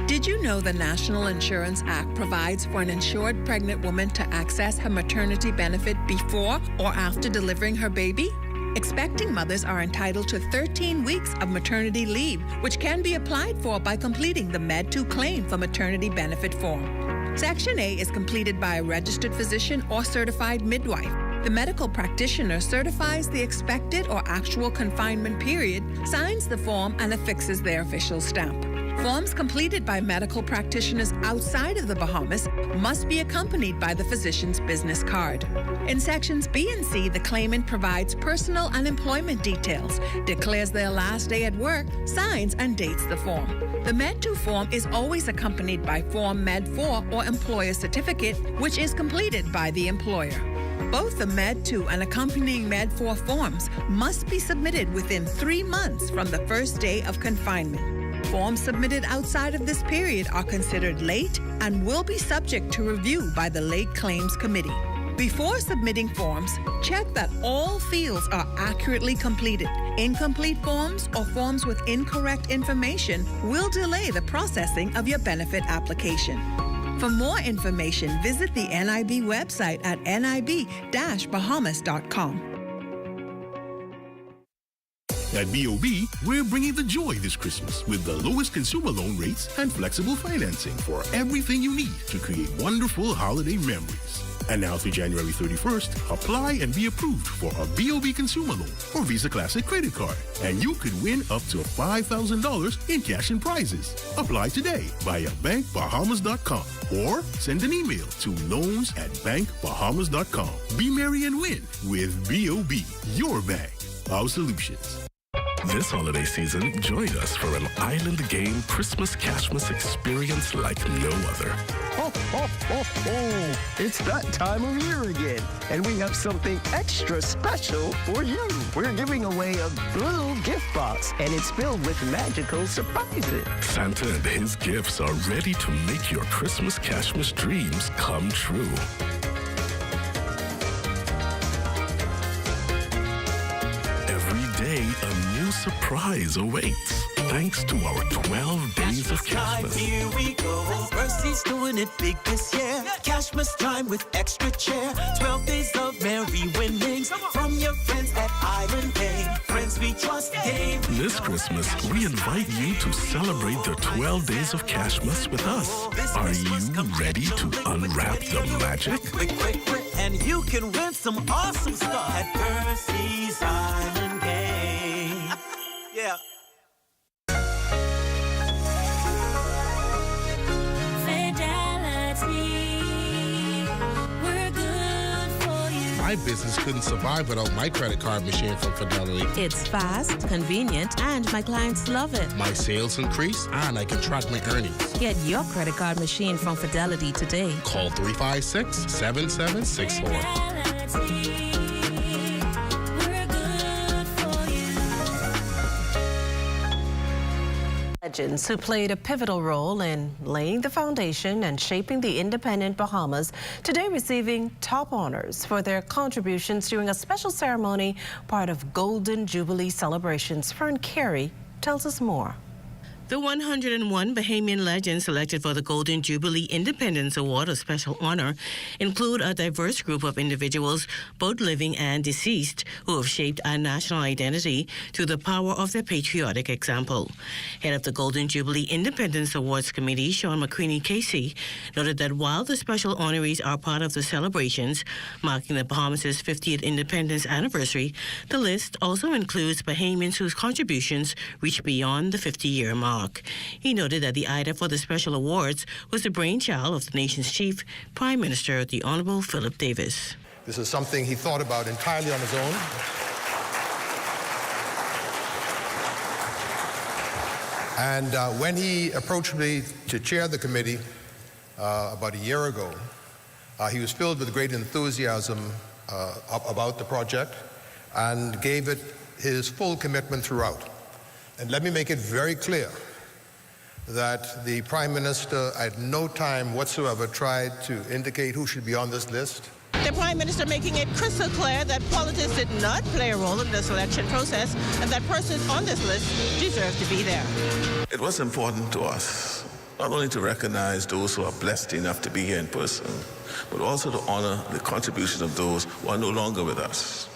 Did you know the National Insurance Act provides for an insured pregnant woman to access her maternity benefit before or after delivering her baby? Expecting mothers are entitled to 13 weeks of maternity leave, which can be applied for by completing the Med-2 claim for maternity benefit form. Section A is completed by a registered physician or certified midwife. The medical practitioner certifies the expected or actual confinement period, signs the form, and affixes their official stamp. Forms completed by medical practitioners outside of the Bahamas must be accompanied by the physician's business card. In sections B and C, the claimant provides personal and employment details, declares their last day at work, signs and dates the form. The Med-2 form is always accompanied by Form Med-4 or Employer Certificate, which is completed by the employer. Both the Med-2 and accompanying Med-4 forms must be submitted within 3 months from the first day of confinement. Forms submitted outside of this period are considered late and will be subject to review by the Late Claims Committee. Before submitting forms, check that all fields are accurately completed. Incomplete forms or forms with incorrect information will delay the processing of your benefit application. For more information, visit the NIB website at nib-bahamas.com. At BOB, we're bringing the joy this Christmas with the lowest consumer loan rates and flexible financing for everything you need to create wonderful holiday memories. And now through January 31st, apply and be approved for a BOB consumer loan or Visa Classic credit card. And you could win up to $5,000 in cash and prizes. Apply today via bankbahamas.com or send an email to loans@bankbahamas.com. Be merry and win with BOB, your bank, our solutions. This holiday season, join us for an island game Christmas Cashmas experience like no other. Ho, ho, ho, ho. It's that time of year again, and we have something extra special for you. We're giving away a blue gift box, and it's filled with magical surprises. Santa and his gifts are ready to make your Christmas Cashmas dreams come true. Day, a new surprise awaits. Thanks to our 12 days of Cashmas. Here we go. Mercy's doing it big this year. Cashmas time with extra cheer. 12 days of merry winnings from your friends at Island Day. Friends we trust. This Christmas, we invite you to celebrate the 12 days of Cashmas with us. Are you ready to unwrap the magic? Quick, and you can win some awesome stuff at Mercy's Island Game. Yeah. My business couldn't survive without my credit card machine from Fidelity. It's fast, convenient, and my clients love it. My sales increase, and I can track my earnings. Get your credit card machine from Fidelity today. Call 356-7764. Legends who played a pivotal role in laying the foundation and shaping the independent Bahamas, today receiving top honors for their contributions during a special ceremony, part of Golden Jubilee celebrations. Fern Carey tells us more. The 101 Bahamian legends selected for the Golden Jubilee Independence Award of Special Honor include a diverse group of individuals, both living and deceased, who have shaped our national identity through the power of their patriotic example. Head of the Golden Jubilee Independence Awards Committee, Sean McCreaney Casey, noted that while the special honorees are part of the celebrations marking the Bahamas' 50th independence anniversary, the list also includes Bahamians whose contributions reach beyond the 50-year mark. He noted that the idea for the special awards was the brainchild of the nation's chief, Prime Minister, the Honorable Philip Davis. This is something he thought about entirely on his own. And when he approached me to chair the committee about a year ago, he was filled with great enthusiasm about the project and gave it his full commitment throughout. And let me make it very clear that the Prime Minister at no time whatsoever tried to indicate who should be on this list. The Prime Minister making it crystal clear that politics did not play a role in the selection process and that persons on this list deserve to be there. It was important to us not only to recognize those who are blessed enough to be here in person, but also to honor the contributions of those who are no longer with us.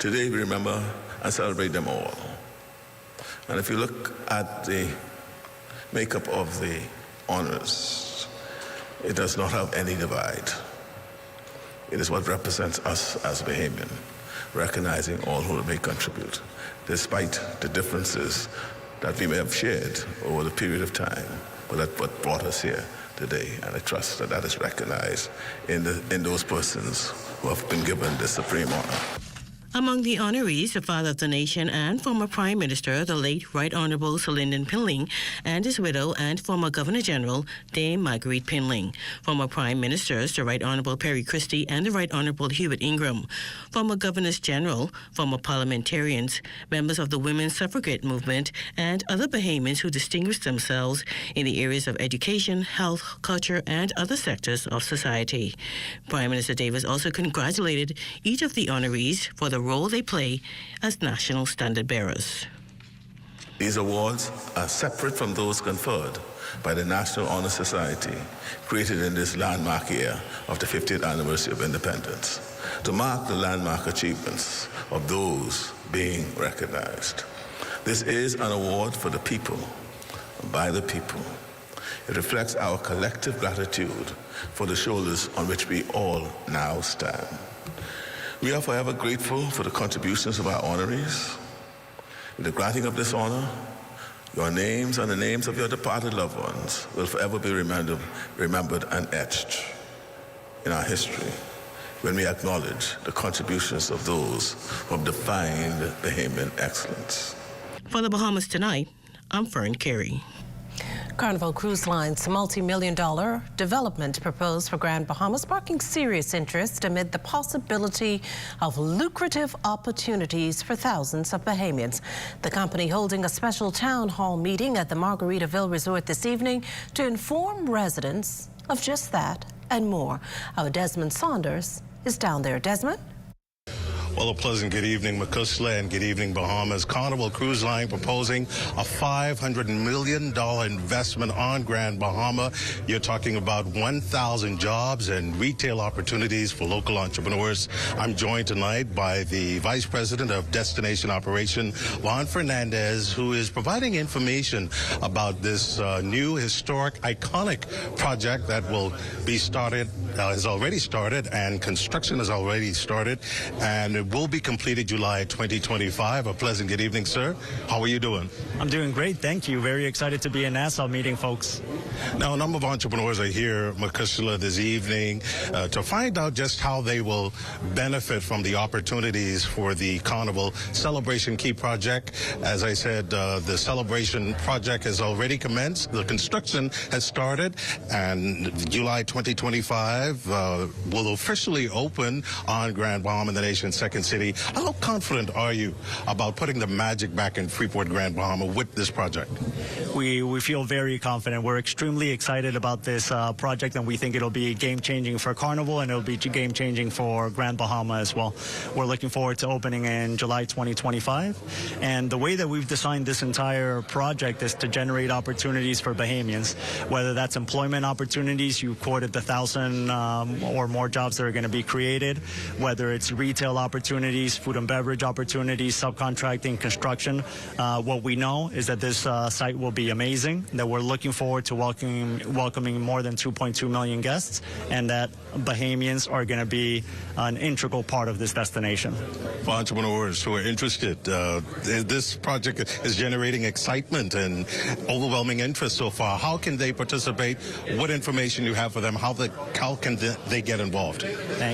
Today we remember and celebrate them all. And if you look at the makeup of the honors, it does not have any divide. It is what represents us as Bahamian, recognizing all who may contribute, despite the differences that we may have shared over the period of time, but that's what brought us here today. And I trust that that is recognized in those persons who have been given the supreme honor. Among the honorees, the father of the nation and former Prime Minister, the late Right Honorable Sir Lyndon Pinling, and his widow and former Governor General, Dame Marguerite Pinling. Former Prime Ministers, the Right Honorable Perry Christie and the Right Honorable Hubert Ingram. Former Governors General, former parliamentarians, members of the women's suffragette movement, and other Bahamians who distinguished themselves in the areas of education, health, culture, and other sectors of society. Prime Minister Davis also congratulated each of the honorees for the role they play as national standard bearers. These awards are separate from those conferred by the National Honor Society, created in this landmark year of the 50th anniversary of independence, to mark the landmark achievements of those being recognized. This is an award for the people, by the people. It reflects our collective gratitude for the shoulders on which we all now stand. We are forever grateful for the contributions of our honorees. With the granting of this honor, your names and the names of your departed loved ones will forever be remembered and etched in our history when we acknowledge the contributions of those who have defined Bahamian excellence. For the Bahamas Tonight, I'm Fern Carey. Carnival Cruise Line's multi-million-dollar development proposed for Grand Bahama sparking serious interest amid the possibility of lucrative opportunities for thousands of Bahamians. The company holding a special town hall meeting at the Margaritaville Resort this evening to inform residents of just that and more. Our Desmond Saunders is down there. Desmond? Well, a pleasant good evening, Makusla, and good evening, Bahamas. Carnival Cruise Line proposing a $500 million investment on Grand Bahama. You're talking about 1,000 jobs and retail opportunities for local entrepreneurs. I'm joined tonight by the Vice President of Destination Operation, Juan Fernandez, who is providing information about this new, historic, iconic project that will be started, has already started, and construction has already started. And it will be completed July 2025. A pleasant good evening, sir. How are you doing? I'm doing great, thank you. Very excited to be in Nassau meeting folks. Now, a number of entrepreneurs are here, Makushla, this evening to find out just how they will benefit from the opportunities for the Carnival Celebration Key project. As I said, the celebration project has already commenced. The construction has started, and July 2025 will officially open on Grand Bahama, the nation's second city. How confident are you about putting the magic back in Freeport, Grand Bahama with this project? We feel very confident. We're extremely excited about this project, and we think it'll be game-changing for Carnival, and it'll be game-changing for Grand Bahama as well. We're looking forward to opening in July 2025, and the way that we've designed this entire project is to generate opportunities for Bahamians, whether that's employment opportunities. You quoted the 1,000 or more jobs that are going to be created, whether it's retail opportunities, food and beverage opportunities, subcontracting, construction. What we know is that this site will be amazing, that we're looking forward to welcoming more than 2.2 million guests, and that Bahamians are going to be an integral part of this destination. For entrepreneurs who are interested, this project is generating excitement and overwhelming interest so far. How can they participate? What information you have for them? How can they get involved?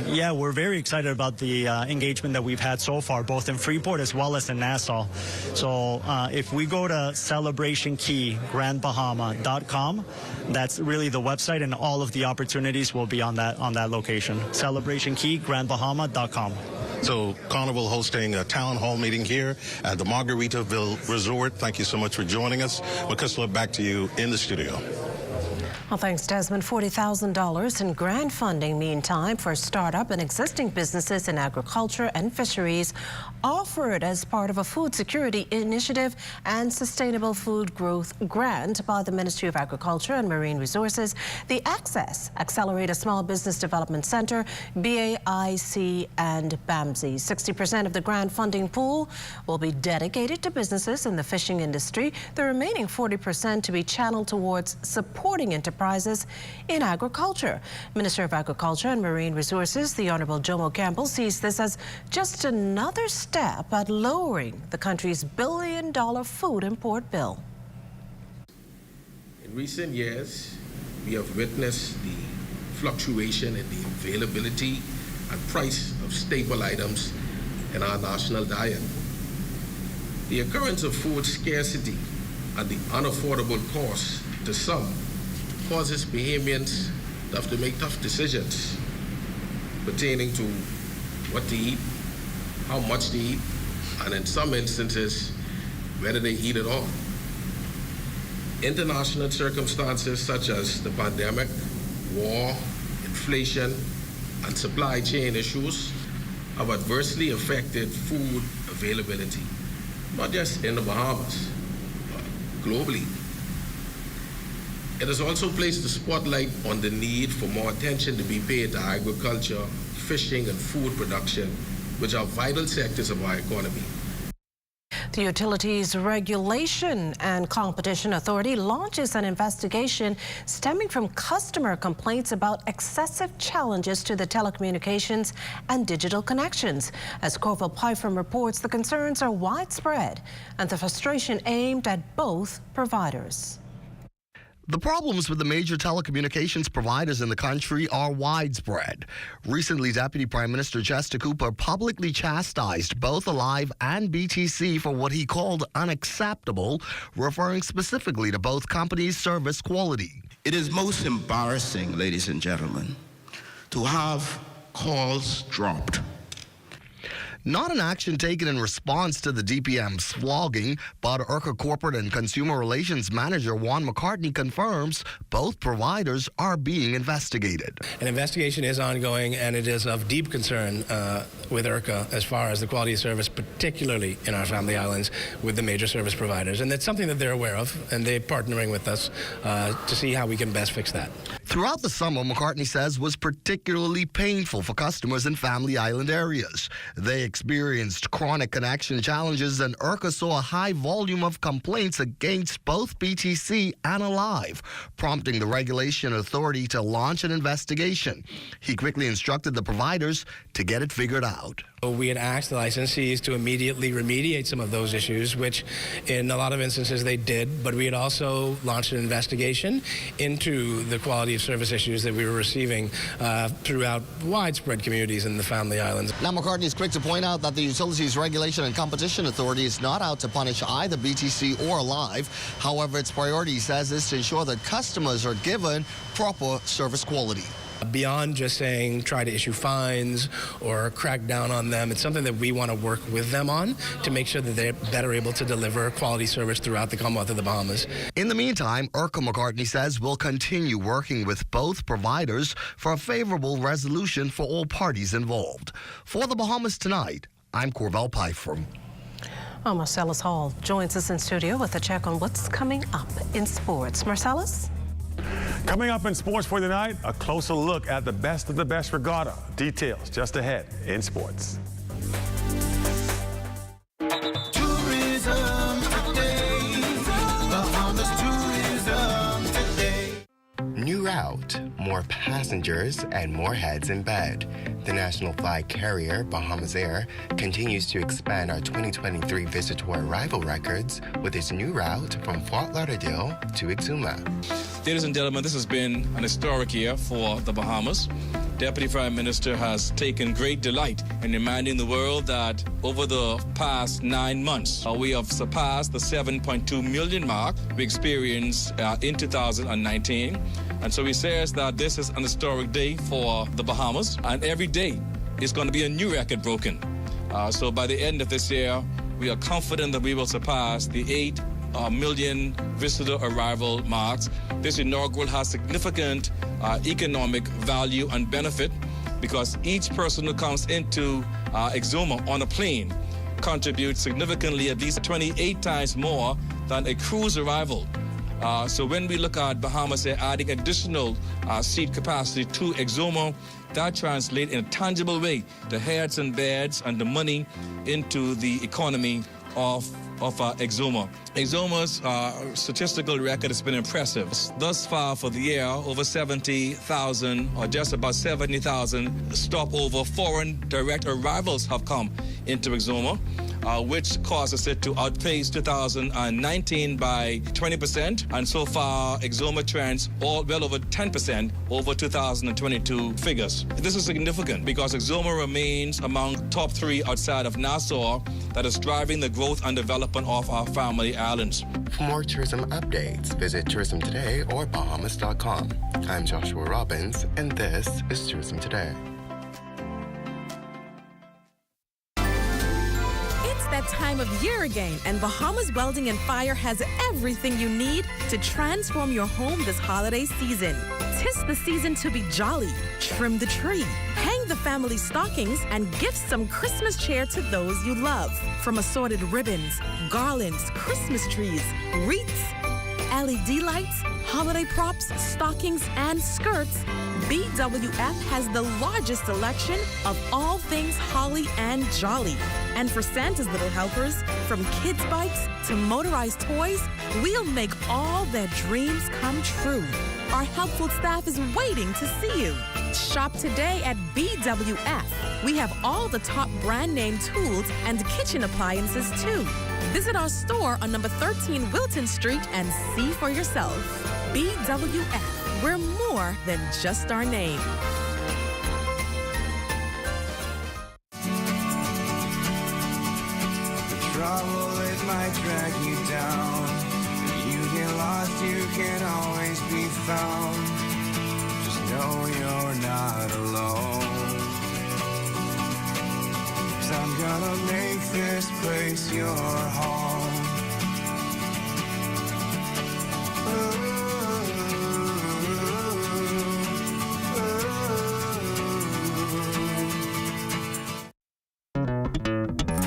Yeah, we're very excited about the engagement that we've had so far, both in Freeport as well as in Nassau. So if we go to celebrationkeygrandbahama.com, that's really the website, and all of the opportunities will be on that location. celebrationkeygrandbahama.com. So Carnival hosting a town hall meeting here at the Margaritaville Resort. Thank you so much for joining us. Makushla, back to you in the studio. Well, thanks, Desmond. $40,000 in grant funding, meantime, for startup and existing businesses in agriculture and fisheries, offered as part of a food security initiative and sustainable food growth grant by the Ministry of Agriculture and Marine Resources, the Access Accelerator Small Business Development Center, BAIC, and BAMSI. 60% of the grant funding pool will be dedicated to businesses in the fishing industry, the remaining 40% to be channeled towards supporting enterprises in agriculture. Minister of Agriculture and Marine Resources, the Honorable Jomo Campbell, sees this as just another step at lowering the country's billion-dollar food import bill. In recent years, we have witnessed the fluctuation in the availability and price of staple items in our national diet. The occurrence of food scarcity and the unaffordable cost to some causes Bahamians to have to make tough decisions pertaining to what to eat, how much to eat, and in some instances, whether they eat at all. International circumstances such as the pandemic, war, inflation, and supply chain issues have adversely affected food availability, not just in the Bahamas, but globally. It has also placed the spotlight on the need for more attention to be paid to agriculture, fishing, and food production, which are vital sectors of our economy. The Utilities Regulation and Competition Authority launches an investigation stemming from customer complaints about excessive challenges to the telecommunications and digital connections. As Corval Pyfram reports, the concerns are widespread and the frustration aimed at both providers. The problems with the major telecommunications providers in the country are widespread. Recently, Deputy Prime Minister Chester Cooper publicly chastised both Alive and BTC for what he called unacceptable, referring specifically to both companies' service quality. It is most embarrassing, ladies and gentlemen, to have calls dropped. Not an action taken in response to the DPM's flogging, but IRCA Corporate and Consumer Relations Manager Juan McCartney confirms both providers are being investigated. An investigation is ongoing, and it is of deep concern with IRCA as far as the quality of service, particularly in our Family Islands, with the major service providers. And that's something that they're aware of, and they're partnering with us to see how we can best fix that. Throughout the summer, McCartney says, was particularly painful for customers in Family Island areas. They experienced chronic connection challenges, and IRCA saw a high volume of complaints against both BTC and Alive, prompting the Regulation Authority to launch an investigation. He quickly instructed the providers to get it figured out. We had asked the licensees to immediately remediate some of those issues, which in a lot of instances they did, but we had also launched an investigation into the quality of service issues that we were receiving throughout widespread communities in the Family Islands. Now, McCartney is quick to point out that the Utilities Regulation and Competition Authority is not out to punish either BTC or Alive. However, its priority, he says, is to ensure that customers are given proper service quality. Beyond just saying try to issue fines or crack down on them, it's something that we want to work with them on to make sure that they're better able to deliver quality service throughout the Commonwealth of the Bahamas. In the meantime, IRCA, McCartney says, will continue working with both providers for a favorable resolution for all parties involved. For the Bahamas Tonight, I'm Corvell Pyfrom. Marcellus Hall joins us in studio with a check on what's coming up in sports. Marcellus? Coming up in sports for tonight, a closer look at the best of the best regatta. Details just ahead in sports. Tourism today. Bahamas tourism today. New route, more passengers, and more heads in bed. The national flag carrier, Bahamas Air, continues to expand our 2023 visitor arrival records with its new route from Fort Lauderdale to Exuma. Ladies and gentlemen, this has been an historic year for the Bahamas. Deputy Prime Minister has taken great delight in reminding the world that over the past 9 months, we have surpassed the 7.2 million mark we experienced in 2019. And so he says that this is an historic day for the Bahamas, and every day is going to be a new record broken. So by the end of this year, we are confident that we will surpass the 8 million visitor arrival marks. This inaugural has significant economic value and benefit because each person who comes into Exuma on a plane contributes significantly, at least 28 times more than a cruise arrival. So when we look at Bahamas adding additional seat capacity to Exuma, that translates in a tangible way the heads and beds and the money into the economy of Exuma. Exuma's statistical record has been impressive. Thus far for the year, over 70,000 or just about 70,000 stopover foreign direct arrivals have come into Exuma, which causes it to outpace 2019 by 20%. And so far, Exuma trends well over 10% over 2022 figures. This is significant because Exuma remains among top 3 outside of Nassau that is driving the growth and development of our Family Islands. For more tourism updates, visit Tourism Today or Bahamas.com. I'm Joshua Robbins, and this is Tourism Today. That time of year again, and Bahamas Welding and Fire has everything you need to transform your home this holiday season. 'Tis the season to be jolly. Trim the tree, hang the family stockings, and gift some Christmas cheer to those you love. From assorted ribbons, garlands, Christmas trees, wreaths, LED lights, holiday props, stockings, and skirts, BWF has the largest selection of all things holly and jolly. And for Santa's little helpers, from kids' bikes to motorized toys, we'll make all their dreams come true. Our helpful staff is waiting to see you. Shop today at BWF. We have all the top brand name tools and kitchen appliances too. Visit our store on number 13 Wilton Street and see for yourself. BWF, we're more than just our name. Trouble, it might drag you down. If you get lost, you can always be found. Just know you're not alone. 'Cause I'm gonna make this place your home.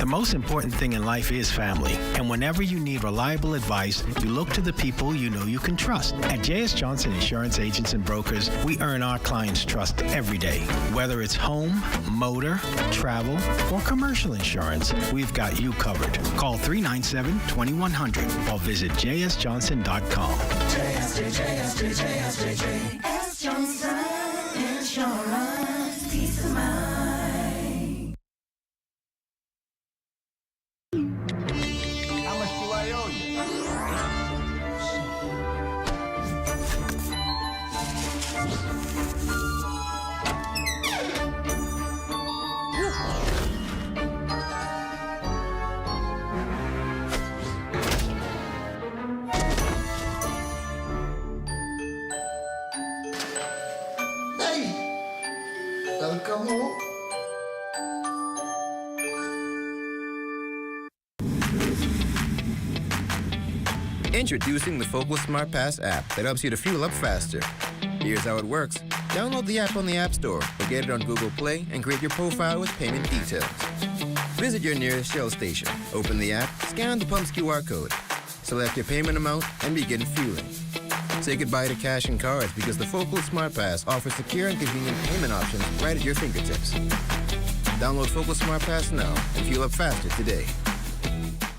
most important thing in life is family. And whenever you need reliable advice, you look to the people you know you can trust. At J.S. Johnson Insurance Agents and Brokers, we earn our clients' trust every day. Whether it's home, motor, travel, or commercial insurance, we've got you covered. Call 397-2100 or visit jsjohnson.com. JS Johnson Insurance, peace of mind. How much do I owe you? Hey, welcome home. Introducing the Focal Smart Pass app that helps you to fuel up faster. Here's how it works. Download the app on the App Store or get it on Google Play and create your profile with payment details. Visit your nearest Shell station, open the app, scan the pump's QR code, select your payment amount, and begin fueling. Say goodbye to cash and cards because the Focal Smart Pass offers secure and convenient payment options right at your fingertips. Download Focal Smart Pass now and fuel up faster today.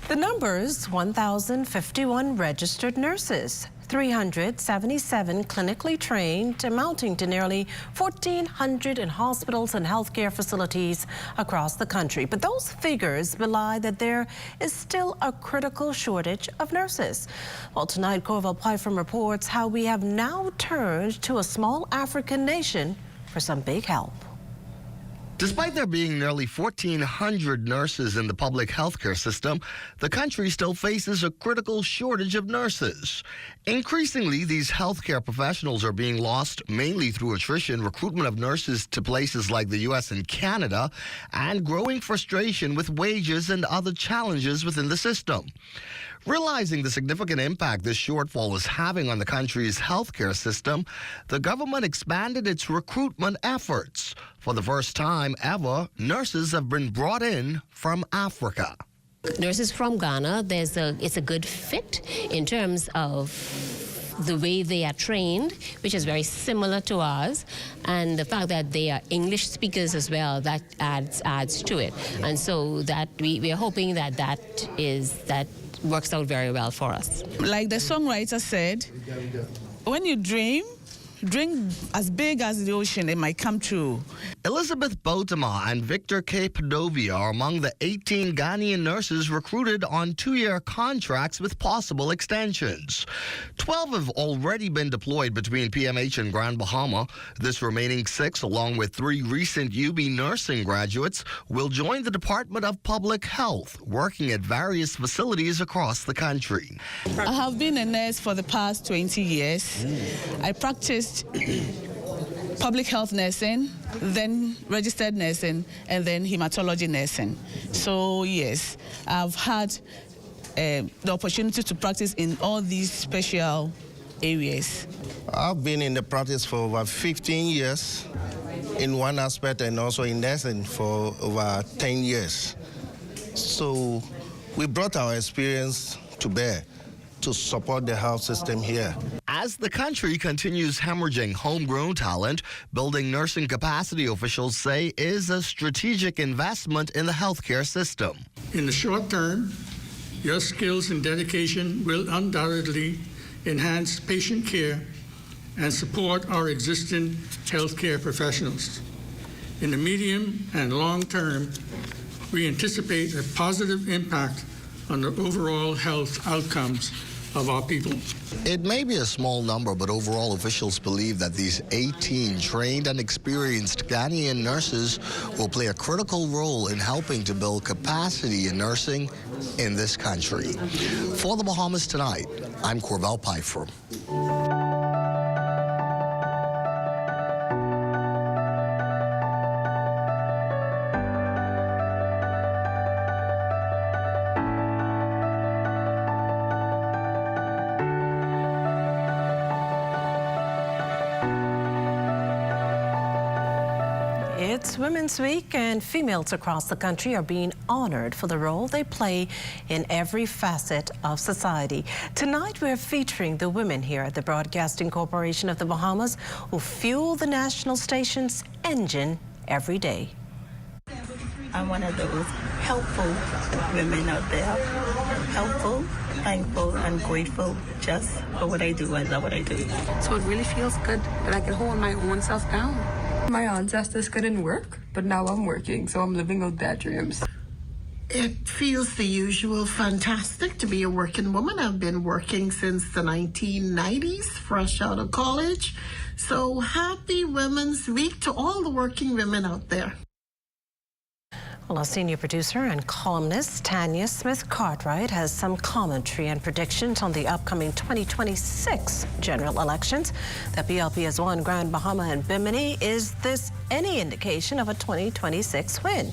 The numbers: 1,051 registered nurses, 377 clinically trained, amounting to nearly 1,400 in hospitals and healthcare facilities across the country. But those figures belie that there is still a critical shortage of nurses. Well, tonight, Corval Pyfrom reports how we have now turned to a small African nation for some big help. Despite there being nearly 1,400 nurses in the public healthcare system, the country still faces a critical shortage of nurses. Increasingly, these healthcare professionals are being lost mainly through attrition, recruitment of nurses to places like the U.S. and Canada, and growing frustration with wages and other challenges within the system. Realizing the significant impact this shortfall is having on the country's healthcare system, the government expanded its recruitment efforts. For the first time ever, nurses have been brought in from Africa. Nurses from Ghana, it's a good fit in terms of the way they are trained, which is very similar to ours, and the fact that they are English speakers as well, that adds to it. And so that we are hoping that works out very well for us. Like the songwriter said, when you dream as big as the ocean, it might come true. Elizabeth Botama and Victor K. Padovia are among the 18 Ghanaian nurses recruited on 2-year contracts with possible extensions. 12 have already been deployed between PMH and Grand Bahama. This remaining 6, along with 3 recent UB nursing graduates, will join the Department of Public Health, working at various facilities across the country. I have been a nurse for the past 20 years. I practiced public health nursing, then registered nursing, and then hematology nursing. So yes, I've had the opportunity to practice in all these special areas. I've been in the practice for over 15 years in one aspect, and also in nursing for over 10 years. So we brought our experience to bear to support the health system here. As the country continues hemorrhaging homegrown talent, building nursing capacity, officials say, is a strategic investment in the healthcare system. In the short term, your skills and dedication will undoubtedly enhance patient care and support our existing healthcare professionals. In the medium and long term, we anticipate a positive impact on the overall health outcomes of our people. It may be a small number, but overall officials believe that these 18 trained and experienced Ghanaian nurses will play a critical role in helping to build capacity in nursing in this country. For the Bahamas Tonight, I'm Corval Pyfrom. It's Women's Week, and females across the country are being honored for the role they play in every facet of society. Tonight, we're featuring the women here at the Broadcasting Corporation of the Bahamas who fuel the national station's engine every day. I'm one of those helpful women out there. Helpful, thankful, and grateful just for what I do. I love what I do. So it really feels good that I can hold my own self down. My ancestors couldn't work, but now I'm working, so I'm living out their dreams. It feels the usual fantastic to be a working woman. I've been working since the 1990s, fresh out of college. So happy Women's Week to all the working women out there. Well, our senior producer and columnist Tanya Smith-Cartwright has some commentary and predictions on the upcoming 2026 general elections. The PLP has won Grand Bahama and Bimini. Is this any indication of a 2026 win?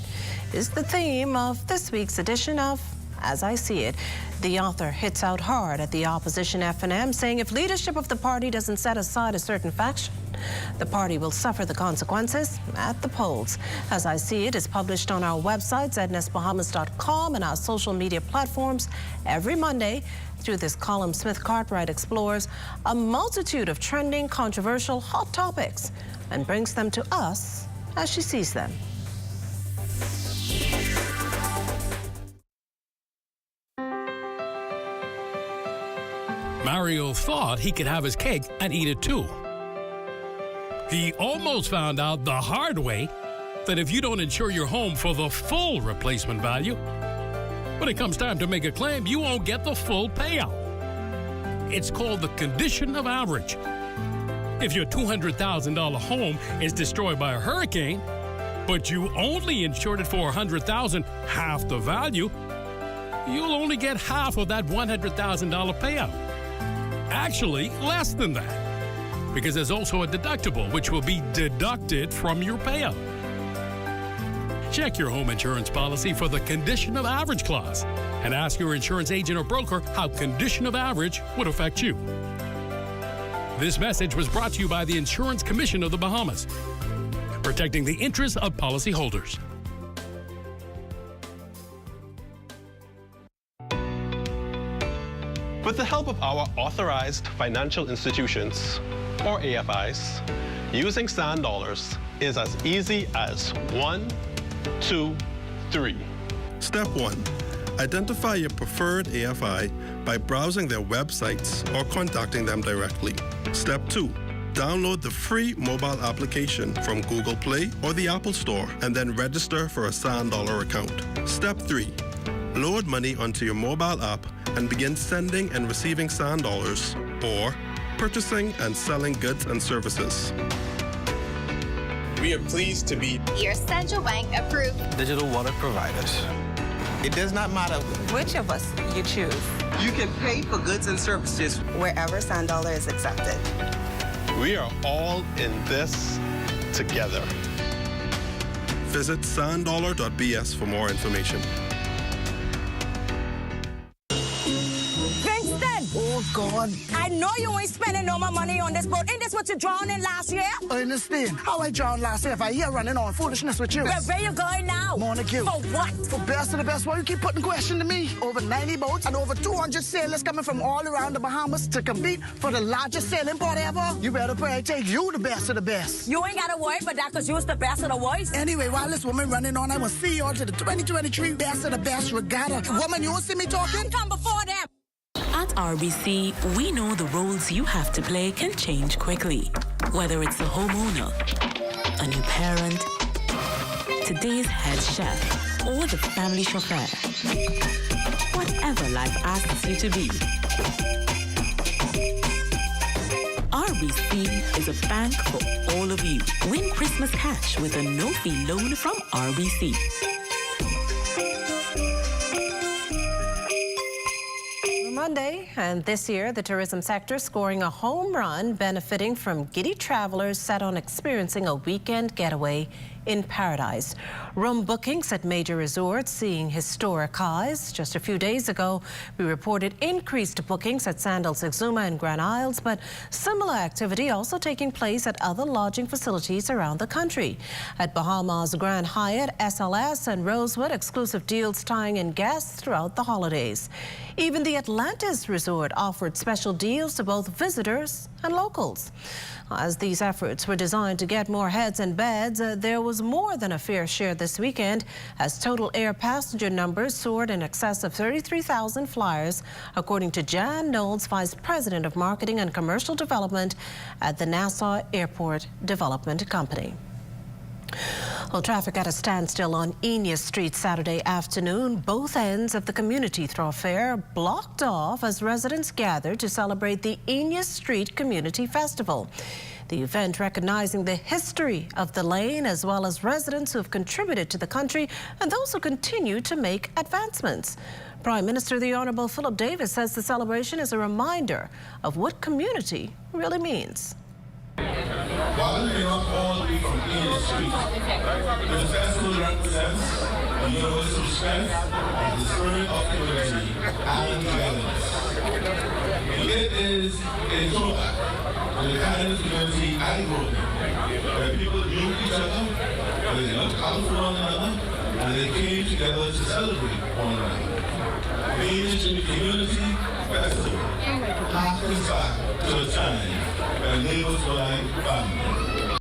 Is the theme of this week's edition of As I See It. The author hits out hard at the opposition F&M, saying if leadership of the party doesn't set aside a certain faction, the party will suffer the consequences at the polls. As I See It is published on our website, ZNSBahamas.com, and our social media platforms every Monday. Through this column, Smith-Cartwright explores a multitude of trending, controversial, hot topics and brings them to us as she sees them. Mario thought he could have his cake and eat it too. He almost found out the hard way that if you don't insure your home for the full replacement value, when it comes time to make a claim, you won't get the full payout. It's called the condition of average. If your $200,000 home is destroyed by a hurricane, but you only insured it for $100,000, half the value, you'll only get half of that $100,000 payout. Actually, less than that, because there's also a deductible which will be deducted from your payout. Check your home insurance policy for the condition of average clause and ask your insurance agent or broker how condition of average would affect you. This message was brought to you by the Insurance Commission of the Bahamas, protecting the interests of policyholders. With the help of our authorized financial institutions, or AFIs, using sand dollars is as easy as 1, 2, 3. Step 1. Identify your preferred AFI by browsing their websites or contacting them directly. Step 2. Download the free mobile application from Google Play or the Apple Store and then register for a sand dollar account. Step 3. Load money onto your mobile app and begin sending and receiving sand dollars or purchasing and selling goods and services. We are pleased to be your central bank approved digital wallet providers. It does not matter which of us you choose. You can pay for goods and services wherever sand dollar is accepted. We are all in this together. Visit sanddollar.bs for more information. Oh, God. I know you ain't spending no more money on this boat. Ain't this what you drowned in last year? I understand. How I drowned last year if I here running on foolishness with you? Where you going now? Montague. For what? For best of the best. Why you keep putting question to me? Over 90 boats and over 200 sailors coming from all around the Bahamas to compete for the largest sailing port ever. You better pray I take you the best of the best. You ain't got to worry about that because you's the best of the worst. Anyway, while this woman running on, I will see you on to the 2023 Best of the Best Regatta. Woman, you won't see me talking? Come before them. At RBC, we know the roles you have to play can change quickly. Whether it's a homeowner, a new parent, today's head chef, or the family chauffeur. Whatever life asks you to be. RBC is a bank for all of you. Win Christmas cash with a no-fee loan from RBC. Monday, and this year the tourism sector scoring a home run, benefiting from giddy travelers set on experiencing a weekend getaway in paradise. Room bookings at major resorts seeing historic highs. Just a few days ago, we reported increased bookings at Sandals Exuma and Grand Isles, but similar activity also taking place at other lodging facilities around the country. At Bahamas Grand Hyatt, SLS and Rosewood, exclusive deals tying in guests throughout the holidays. Even the Atlantis Resort offered special deals to both visitors and locals. As these efforts were designed to get more heads in beds, there was more than a fair share this weekend as total air passenger numbers soared in excess of 33,000 flyers, according to Jan Knowles, Vice President of Marketing and Commercial Development at the Nassau Airport Development Company. Well, traffic at a standstill on Enias Street Saturday afternoon. Both ends of the community thoroughfare blocked off as residents gathered to celebrate the Enias Street Community Festival. The event recognizing the history of the lane as well as residents who have contributed to the country and those who continue to make advancements. Prime Minister the Honorable Philip Davis says the celebration is a reminder of what community really means. While we may not all be from Enias Street, the festival represents a universal strength of the spirit of community and togetherness. It is a throwback to the kind of community and growth where people knew each other, where they looked out for one another, and they came together to celebrate one another. The Enias Street Community Festival harkens back to a time when neighbors were like family.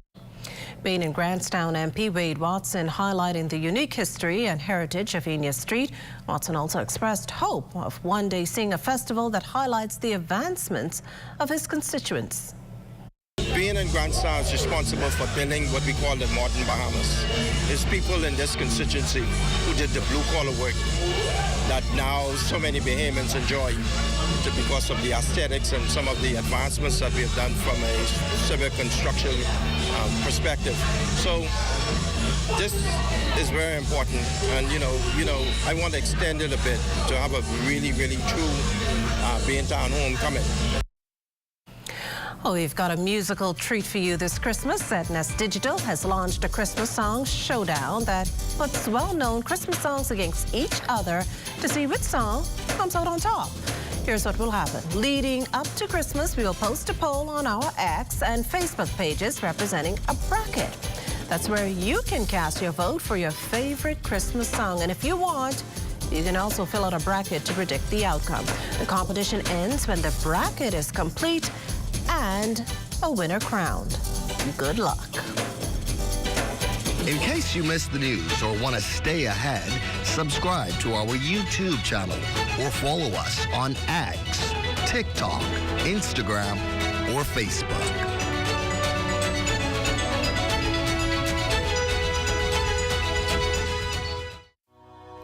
Being in Grantstown MP Wade Watson highlighting the unique history and heritage of Enias Street. Watson also expressed hope of one day seeing a festival that highlights the advancements of his constituents. Being in Grantstown is responsible for building what we call the modern Bahamas. It's people in this constituency who did the blue-collar work that now so many Bahamians enjoy because of the aesthetics and some of the advancements that we have done from a civil construction perspective. So this is very important, and you know, I want to extend it a bit to have a really, really true Baytown homecoming. Oh, we've got a musical treat for you this Christmas. ZNS Digital has launched a Christmas song showdown that puts well-known Christmas songs against each other to see which song comes out on top. Here's what will happen. Leading up to Christmas, we will post a poll on our X and Facebook pages representing a bracket. That's where you can cast your vote for your favorite Christmas song. And if you want, you can also fill out a bracket to predict the outcome. The competition ends when the bracket is complete and a winner crowned. Good luck. In case you missed the news or want to stay ahead, subscribe to our YouTube channel or follow us on X, TikTok, Instagram, or Facebook.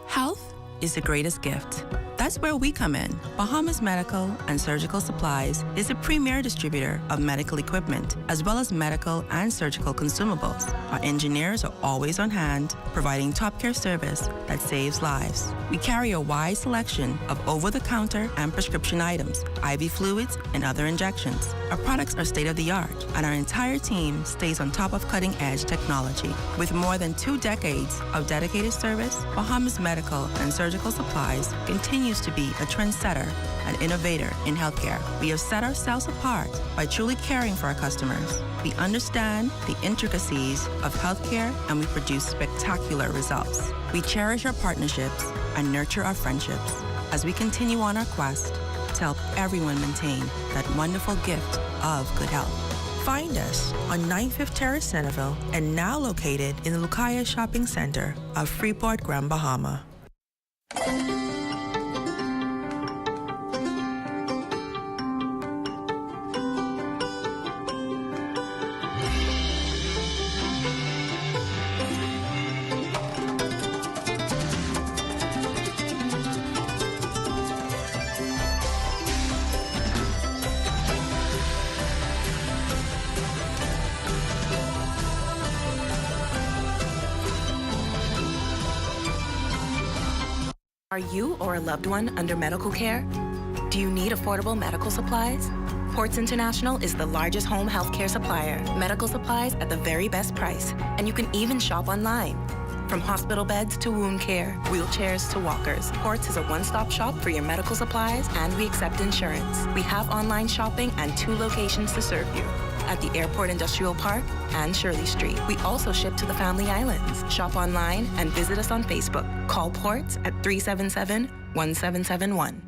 Health is the greatest gift. That's where we come in. Bahamas Medical and Surgical Supplies is a premier distributor of medical equipment, as well as medical and surgical consumables. Our engineers are always on hand, providing top care service that saves lives. We carry a wide selection of over-the-counter and prescription items, IV fluids, and other injections. Our products are state-of-the-art, and our entire team stays on top of cutting-edge technology. With more than 2 decades of dedicated service, Bahamas Medical and Surgical Supplies continues to be a trendsetter and innovator in healthcare. We have set ourselves apart by truly caring for our customers. We understand the intricacies of healthcare, and we produce spectacular results. We cherish our partnerships and nurture our friendships as we continue on our quest to help everyone maintain that wonderful gift of good health. Find us on 95th Terrace, Centerville, and now located in the Lucaya Shopping Center of Freeport, Grand Bahama. Are you or a loved one under medical care? Do you need affordable medical supplies? Ports International is the largest home healthcare supplier. Medical supplies at the very best price. And you can even shop online. From hospital beds to wound care, wheelchairs to walkers, Ports is a one-stop shop for your medical supplies, and we accept insurance. We have online shopping and 2 locations to serve you, at the Airport Industrial Park and Shirley Street. We also ship to the Family Islands. Shop online and visit us on Facebook. Call Ports at 377-1771.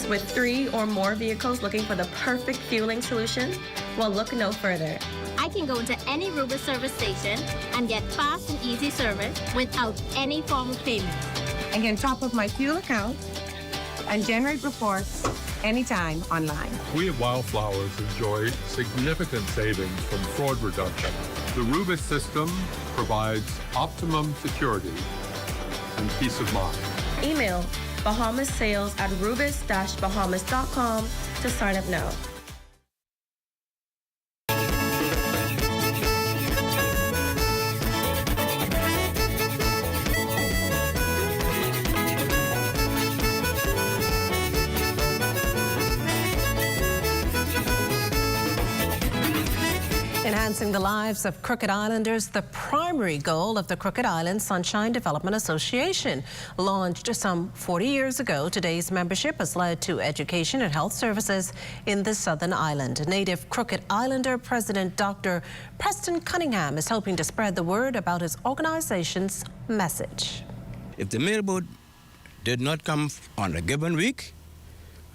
With 3 or more vehicles looking for the perfect fueling solution? Well, look no further. I can go to any Rubis service station and get fast and easy service without any form of payment. I can top up my fuel account and generate reports anytime online. We at Wildflowers enjoy significant savings from fraud reduction. The Rubis system provides optimum security and peace of mind. Email bahamashales@rubis-bahamas.com to sign up now. Enhancing the lives of Crooked Islanders, the primary goal of the Crooked Island Sunshine Development Association. Launched some 40 years ago, today's membership has led to education and health services in the Southern Island. Native Crooked Islander President Dr. Preston Cunningham is hoping to spread the word about his organization's message. If the mailboat did not come on a given week,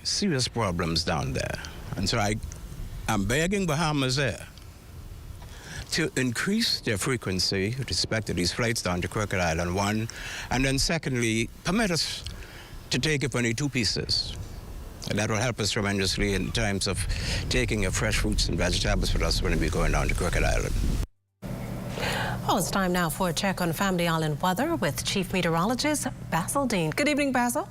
serious problems down there. And so I'm begging Bahamas Air to increase their frequency with respect to these flights down to Crooked Island, one, and then secondly, permit us to take if only 2 pieces. And that will help us tremendously in terms of taking your fresh fruits and vegetables with us when we go down to Crooked Island. Well, it's time now for a check on Family Island weather with Chief Meteorologist Basil Dean. Good evening, Basil.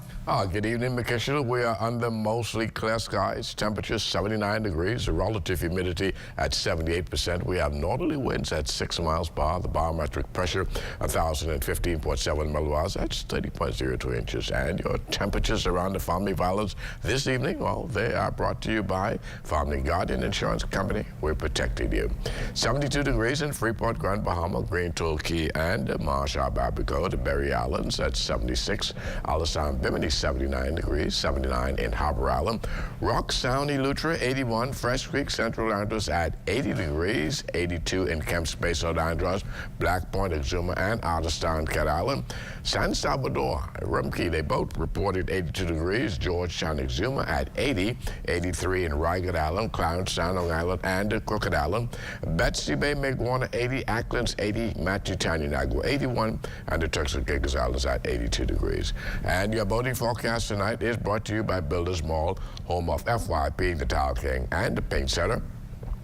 Good evening, Makishla. We are under mostly clear skies. Temperature 79 degrees. Relative humidity at 78%. We have northerly winds at 6 miles per hour. The barometric pressure 1,015.7 millibars. That's 30.02 inches. And your temperatures around the Family Islands this evening, well, they are brought to you by Family Guardian Insurance Company. We're protecting you. 72 degrees in Freeport, Grand Bahama, Green Tulkey, and Marshall, Abaco, the Berry Islands at 76. Alassane, Bimini, 79 degrees, 79 in Harbour Island. Rock Sound, Eleuthera, 81. Fresh Creek, Central Andros at 80 degrees, 82 in Kemp Space, South Andros. Black Point, Exuma, and Otterstown, Cat Island. San Salvador, Rumkey, they both reported 82 degrees. Georgetown, Exuma at 80, 83 in Rygat Island, Clarence, San Island, and Crooked Island. Betsy Bay, Megwana, 80, Acklands, 80, Matthew, Tanyanagua, 81, and the Turks and Caicos Islands at 82 degrees. And your boating forecast tonight is brought to you by Builders Mall, home of FYP, the Tile King, and the Paint Center.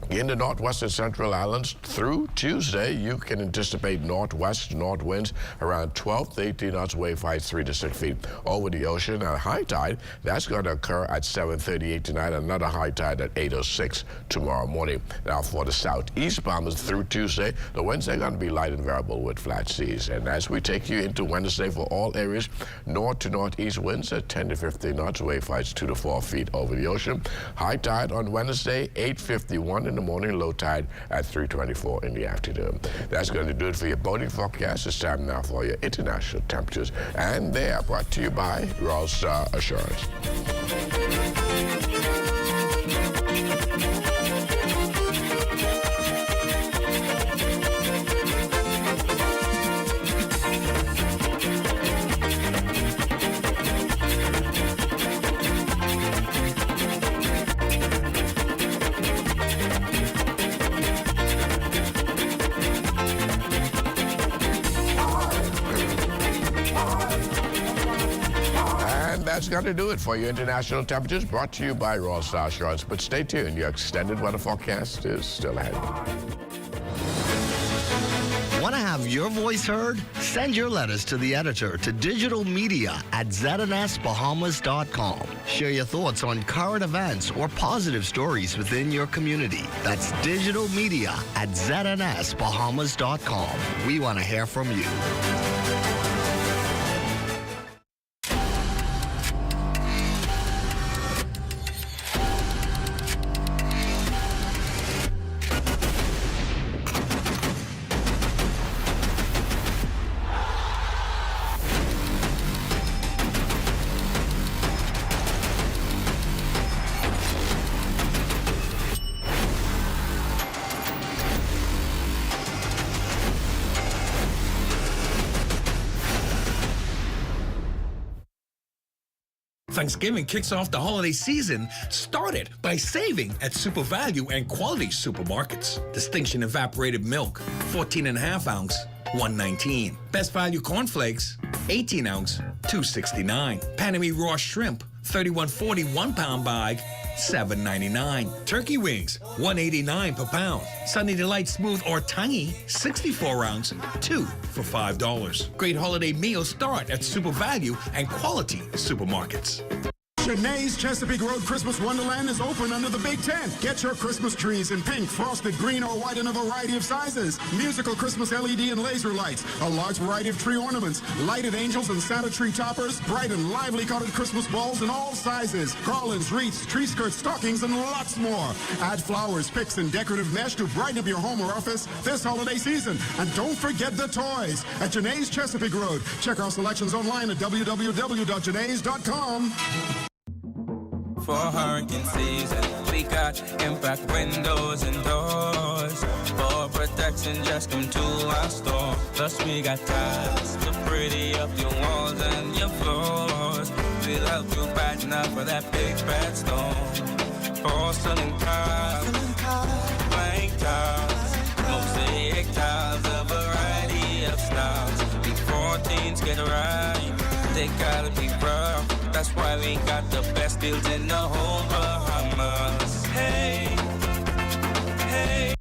In the northwestern Central Islands through Tuesday, you can anticipate northwest north winds around 12 to 18 knots, wave height 3 to 6 feet over the ocean. And high tide, that's going to occur at 7:38 tonight, another high tide at 8:06 tomorrow morning. Now for the southeast Bahamas through Tuesday, the winds are going to be light and variable with flat seas. And as we take you into Wednesday for all areas, north to northeast winds at 10 to 15 knots, wave heights 2 to 4 feet over the ocean. High tide on Wednesday, 8:51 in the morning, low tide at 3:24 in the afternoon. That's going to do it for your boating forecast. It's time now for your international temperatures. And they are brought to you by Royal Star Assurance. that's got to do it for your international temperatures, brought to you by Royal Star Shorts. But stay tuned, your extended weather forecast is still ahead. Want to have your voice heard? Send your letters to the editor to digitalmedia@znsbahamas.com. Share your thoughts on current events or positive stories within your community. That's digitalmedia@znsbahamas.com. We want to hear from you. Thanksgiving kicks off the holiday season. Start it by saving at Super Value and Quality Supermarkets. Distinction Evaporated Milk, 14.5 ounce, $1.19. Best Value Cornflakes, 18 ounce, $2.69. Panami Raw Shrimp, 31.40 1-pound bag, $7.99. Turkey wings, $1.89 per pound. Sunny Delight Smooth or Tangy, 64 ounce, 2 for $5. Great holiday meals start at Super Value and Quality Supermarkets. Janae's Chesapeake Road Christmas Wonderland is open under the Big Tent. Get your Christmas trees in pink, frosted, green, or white in a variety of sizes. Musical Christmas LED and laser lights, a large variety of tree ornaments, lighted angels and Santa tree toppers, bright and lively colored Christmas balls in all sizes, garlands, wreaths, tree skirts, stockings, and lots more. Add flowers, picks, and decorative mesh to brighten up your home or office this holiday season. And don't forget the toys at Janae's Chesapeake Road. Check our selections online at www.janaes.com. For hurricane season, we got impact windows and doors. For protection, just come to our store. Plus we got tiles to pretty up your walls and your floors. We'll help you brighten up for that big bad storm. Porcelain tiles, blank tiles, mosaic tiles, a variety of styles. Before things get right, they gotta be rough. That's why we got the best deals in the whole Bahamas. Hey, hey.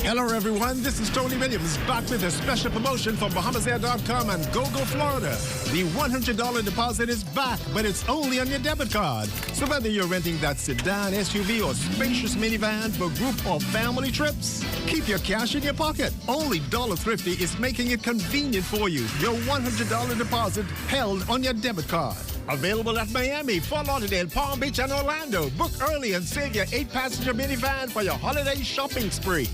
Hello everyone, this is Tony Williams back with a special promotion from BahamasAir.com and GoGo Florida. The $100 deposit is back, but it's only on your debit card. So whether you're renting that sedan, SUV, or spacious minivan for group or family trips, keep your cash in your pocket. Only Dollar Thrifty is making it convenient for you. Your $100 deposit held on your debit card. Available at Miami, Fort Lauderdale, Palm Beach, and Orlando. Book early and save your 8-passenger minivan for your holiday shopping spree.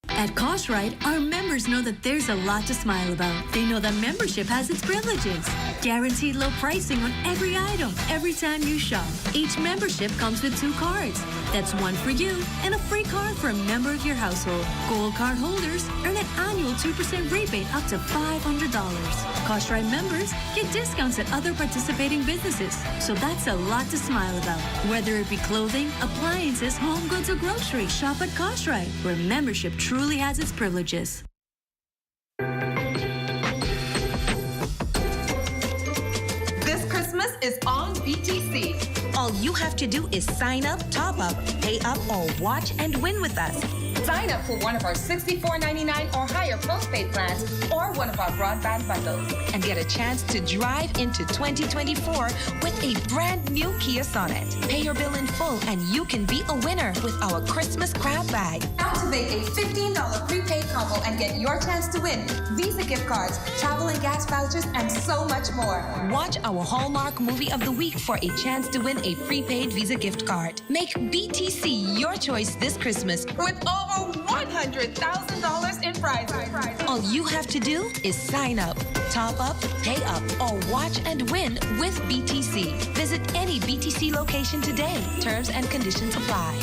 At Cartwright, our members know that there's a lot to smile about. They know that membership has its privileges. Guaranteed low pricing on every item, every time you shop. Each membership comes with 2 cards. That's one for you and a free card for a member of your household. Gold card holders earn an annual 2% rebate up to $500. Cartwright members get discounts at other participating businesses. So that's a lot to smile about. Whether it be clothing, appliances, home goods, or groceries, shop at Cartwright, where membership truly has its privileges. This Christmas is on BTC. All you have to do is sign up, top up, pay up, or watch and win with us. Sign up for one of our $64.99 or higher postpaid plans or one of our broadband bundles. And get a chance to drive into 2024 with a brand new Kia Sonet. Pay your bill in full and you can be a winner with our Christmas grab bag. Activate a $15 prepaid combo and get your chance to win Visa gift cards, travel and gas vouchers, and so much more. Watch our Hallmark movie of the week for a chance to win a prepaid Visa gift card. Make BTC your choice this Christmas with over $100,000 in big prizes. All you have to do is sign up, top up, pay up, or watch and win with BTC. Visit any BTC location today. Terms and conditions apply.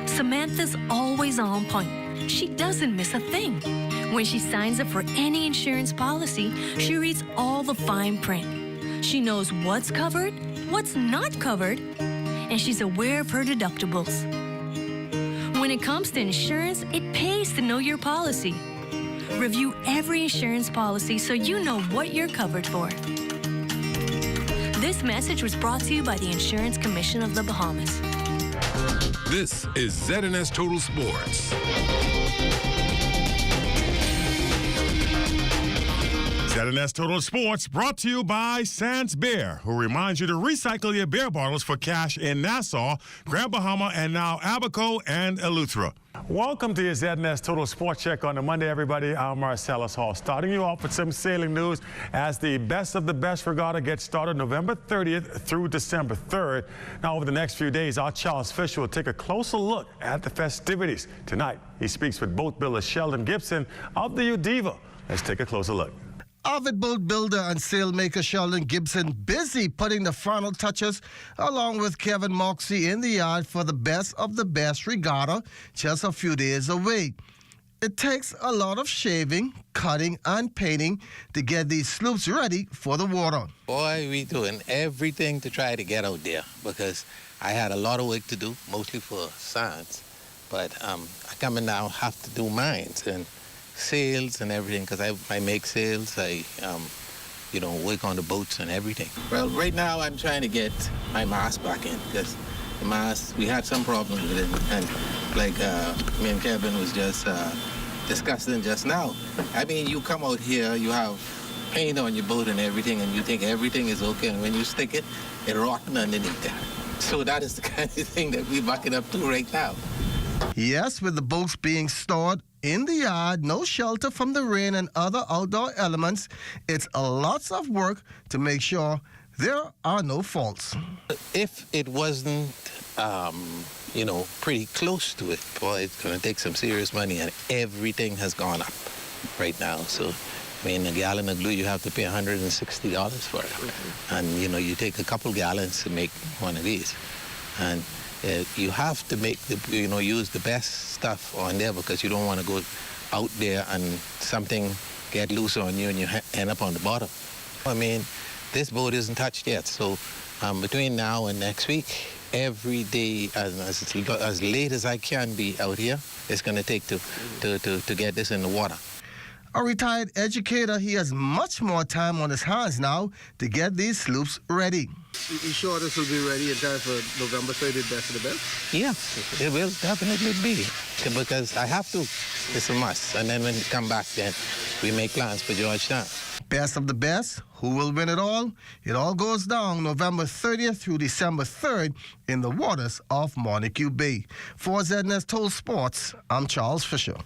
Samantha's always on point. She doesn't miss a thing. When she signs up for any insurance policy, she reads all the fine print. She knows what's covered, what's not covered, and she's aware of her deductibles. When it comes to insurance, it pays to know your policy. Review every insurance policy so you know what you're covered for. This message was brought to you by the Insurance Commission of the Bahamas. This is ZNS Total Sports. ZNS Total Sports brought to you by Sans Beer, who reminds you to recycle your beer bottles for cash in Nassau, Grand Bahama, and now Abaco and Eleuthera. Welcome to your ZNS Total Sports Check on a Monday, everybody. I'm Marcellus Hall, starting you off with some sailing news as the Best of the Best regatta gets started November 30th through December 3rd. Now, over the next few days, our Charles Fisher will take a closer look at the festivities. Tonight, he speaks with boat builder Sheldon Gibson of the Udiva. Let's take a closer look. Avid boat builder and sailmaker Sheldon Gibson busy putting the final touches along with Kevin Moxie in the yard for the Best of the Best regatta just a few days away. It takes a lot of shaving, cutting, and painting to get these sloops ready for the water. Boy, we doing everything to try to get out there because I had a lot of work to do, mostly for science. But I come in now, have to do mines and sails and everything, because I make sails, I work on the boats and everything. Well, right now I'm trying to get my mast back in, because the mast, we had some problems with it, and like me and Kevin was just discussing just now. I mean, you come out here, you have paint on your boat and everything, and you think everything is okay, and when you stick it, it rotten underneath there. So that is the kind of thing that we're backing up to right now. Yes, with the boats being stored in the yard, no shelter from the rain and other outdoor elements, it's a lots of work to make sure there are no faults. If it wasn't, pretty close to it, boy, it's going to take some serious money, and everything has gone up right now. So, I mean, a gallon of glue, you have to pay $160 for it. And, you take a couple gallons to make one of these. And you have to make use the best stuff on there, because you don't want to go out there and something get loose on you and you end up on the bottom. I mean, this boat isn't touched yet, so between now and next week, every day, as late as I can be out here, it's going to take to get this in the water. A retired educator, he has much more time on his hands now to get these sloops ready. You sure this will be ready in time for November 30th, Best of the Best? Yeah, it will definitely be, because I have to. It's a must. And then when we come back, then we make plans for Georgetown. Best of the Best, who will win it all? It all goes down November 30th through December 3rd in the waters of Montague Bay. For ZNS Total Sports, I'm Charles Fisher.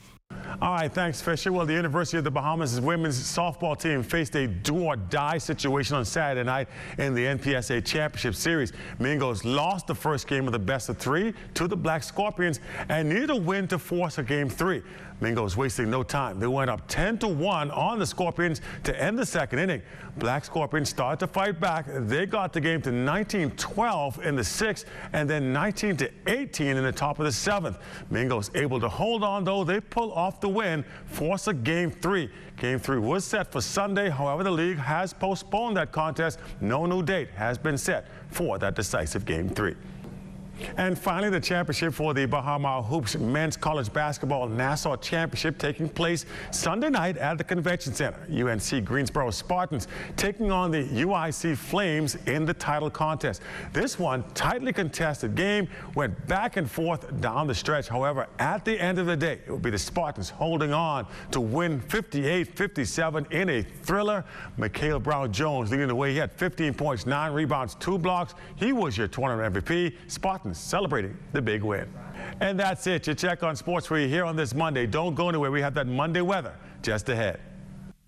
All right, thanks, Fisher. Well, the University of the Bahamas' women's softball team faced a do-or-die situation on Saturday night in the NPSA Championship Series. Mingos lost the first game of the best of three to the Black Scorpions and needed a win to force a Game 3. Mingos wasting no time. They went up 10-1 on the Scorpions to end the second inning. Black Scorpions started to fight back. They got the game to 19-12 in the sixth and then 19-18 in the top of the seventh. Mingos able to hold on, though. They pull off the win, force a Game 3. Game 3 was set for Sunday. However, the league has postponed that contest. No new date has been set for that decisive Game 3. And finally, the championship for the Bahama Hoops Men's College Basketball Nassau Championship taking place Sunday night at the Convention Center. UNC Greensboro Spartans taking on the UIC Flames in the title contest. This one, tightly contested game, went back and forth down the stretch. However, at the end of the day, it will be the Spartans holding on to win 58-57 in a thriller. Mikhail Brown-Jones leading the way. He had 15 points, 9 rebounds, 2 blocks. He was your tournament MVP. Spartans celebrating the big win. And that's it. Your check on sports for you here on this Monday. Don't go anywhere. We have that Monday weather just ahead.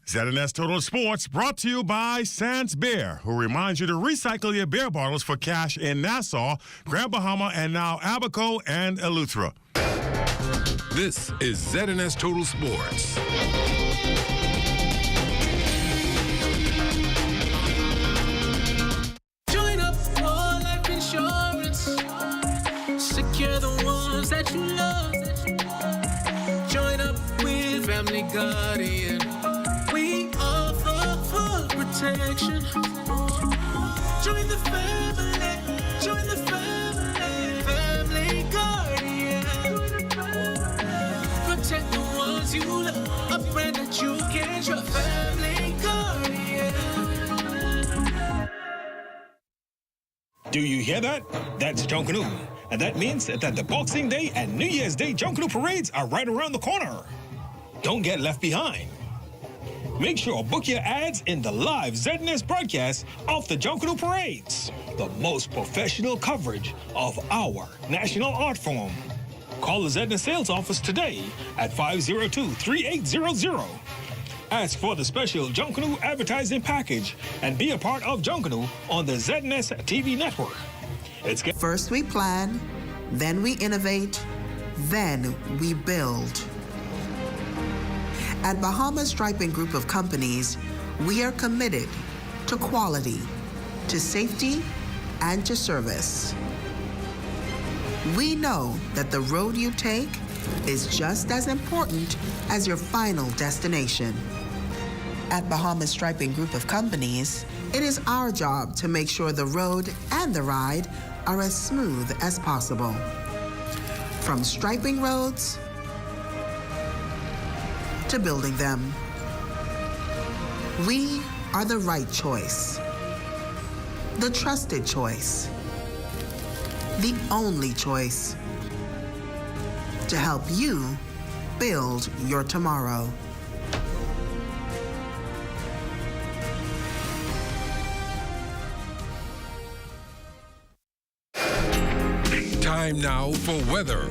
ZNS Total Sports brought to you by Sans Beer, who reminds you to recycle your beer bottles for cash in Nassau, Grand Bahama, and now Abaco and Eleuthera. This is ZNS Total Sports. Join up for life insurance. Secure the ones that you love. Join up with Family Guardian. We offer full protection. Join the family. Join the family. Family Guardian. Protect the ones you love. A brand that you can trust. Family Guardian. Do you hear that? That's Junkanoo. And that means that the Boxing Day and New Year's Day Junkanoo parades are right around the corner. Don't get left behind. Make sure book your ads in the live ZNS broadcast of the Junkanoo parades, the most professional coverage of our national art form. Call the ZNS sales office today at 502-3800. Ask for the special Junkanoo advertising package and be a part of Junkanoo on the ZNS TV network. First we plan, then we innovate, then we build. At Bahama Striping Group of Companies, we are committed to quality, to safety, and to service. We know that the road you take is just as important as your final destination. At Bahama Striping Group of Companies, it is our job to make sure the road and the ride are as smooth as possible. From striping roads to building them, we are the right choice, the trusted choice, the only choice to help you build your tomorrow. Time now for weather.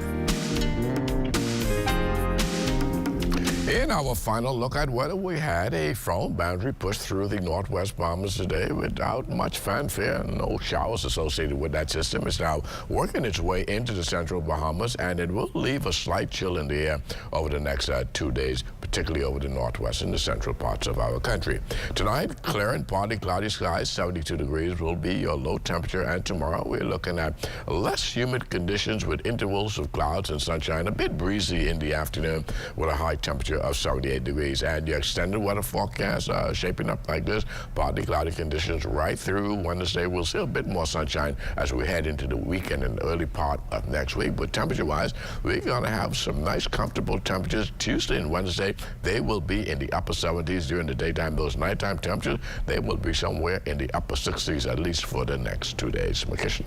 In our final look at weather, we had a front boundary push through the northwest Bahamas today without much fanfare. No showers associated with that system. It's now working its way into the central Bahamas, and it will leave a slight chill in the air over the next 2 days, particularly over the northwest and the central parts of our country. Tonight, clear and partly cloudy skies, 72 degrees will be your low temperature, and tomorrow we're looking at less humid conditions with intervals of clouds and sunshine, a bit breezy in the afternoon with a high temperature of 78 degrees. And your extended weather forecast shaping up like this. Partly cloudy conditions right through Wednesday. We'll see a bit more sunshine as we head into the weekend and the early part of next week. But temperature-wise, we're going to have some nice, comfortable temperatures. Tuesday and Wednesday, they will be in the upper 70s during the daytime. Those nighttime temperatures, they will be somewhere in the upper 60s, at least for the next 2 days. McKishan.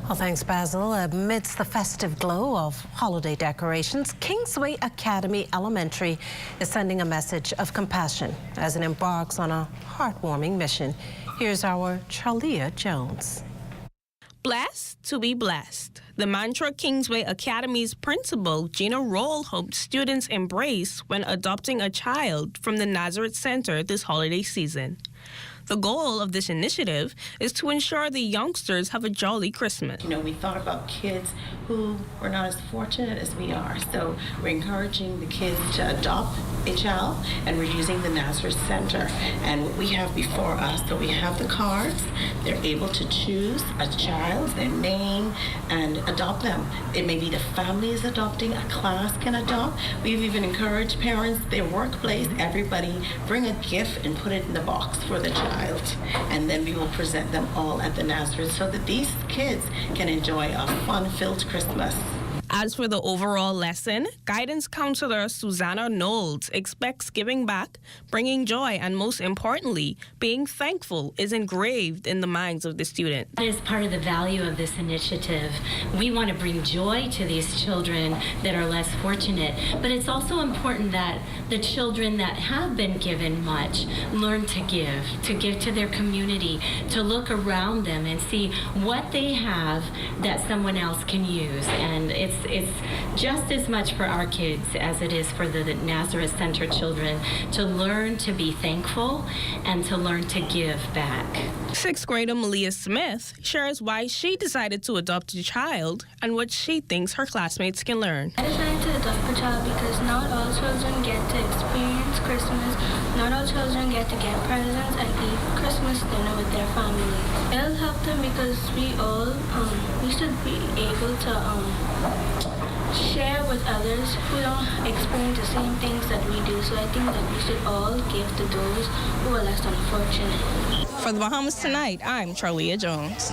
Well, thanks, Basil. Amidst the festive glow of holiday decorations, Kingsway Academy Elementary is sending a message of compassion as it embarks on a heartwarming mission. Here's our Charlia Jones. Blessed to be blessed. The mantra Kingsway Academy's principal, Gina Roll, hoped students embrace when adopting a child from the Nazareth Center this holiday season. The goal of this initiative is to ensure the youngsters have a jolly Christmas. You know, we thought about kids who were not as fortunate as we are. So we're encouraging the kids to adopt a child, and we're using the Nazareth Center. And what we have before us, so we have the cards. They're able to choose a child, their name, and adopt them. It may be the family is adopting, a class can adopt. We've even encouraged parents, their workplace, everybody, bring a gift and put it in the box for the child. And then we will present them all at the Nazareth so that these kids can enjoy a fun-filled Christmas. As for the overall lesson, guidance counselor Susanna Knowles expects giving back, bringing joy, and most importantly, being thankful is engraved in the minds of the student. That is part of the value of this initiative. We want to bring joy to these children that are less fortunate, but it's also important that the children that have been given much learn to give to their community, to look around them and see what they have that someone else can use. And it's it's just as much for our kids as it is for the Nazareth Center children to learn to be thankful and to learn to give back. Sixth grader Malia Smith shares why she decided to adopt a child and what she thinks her classmates can learn. I decided to adopt a child because not all children get to experience Christmas. Not all children get to get presents and eat Christmas dinner with their families. It'll help them because we should be able to share with others who don't experience the same things that we do. So I think that we should all give to those who are less unfortunate. For the Bahamas Tonight, I'm Charlia Jones.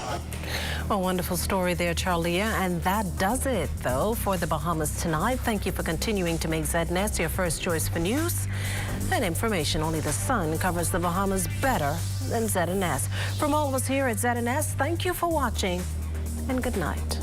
A wonderful story there, Charlia. And that does it, though, for the Bahamas Tonight. Thank you for continuing to make ZNS your first choice for news and information. Only the sun covers the Bahamas better than ZNS. From all of us here at ZNS, thank you for watching and good night.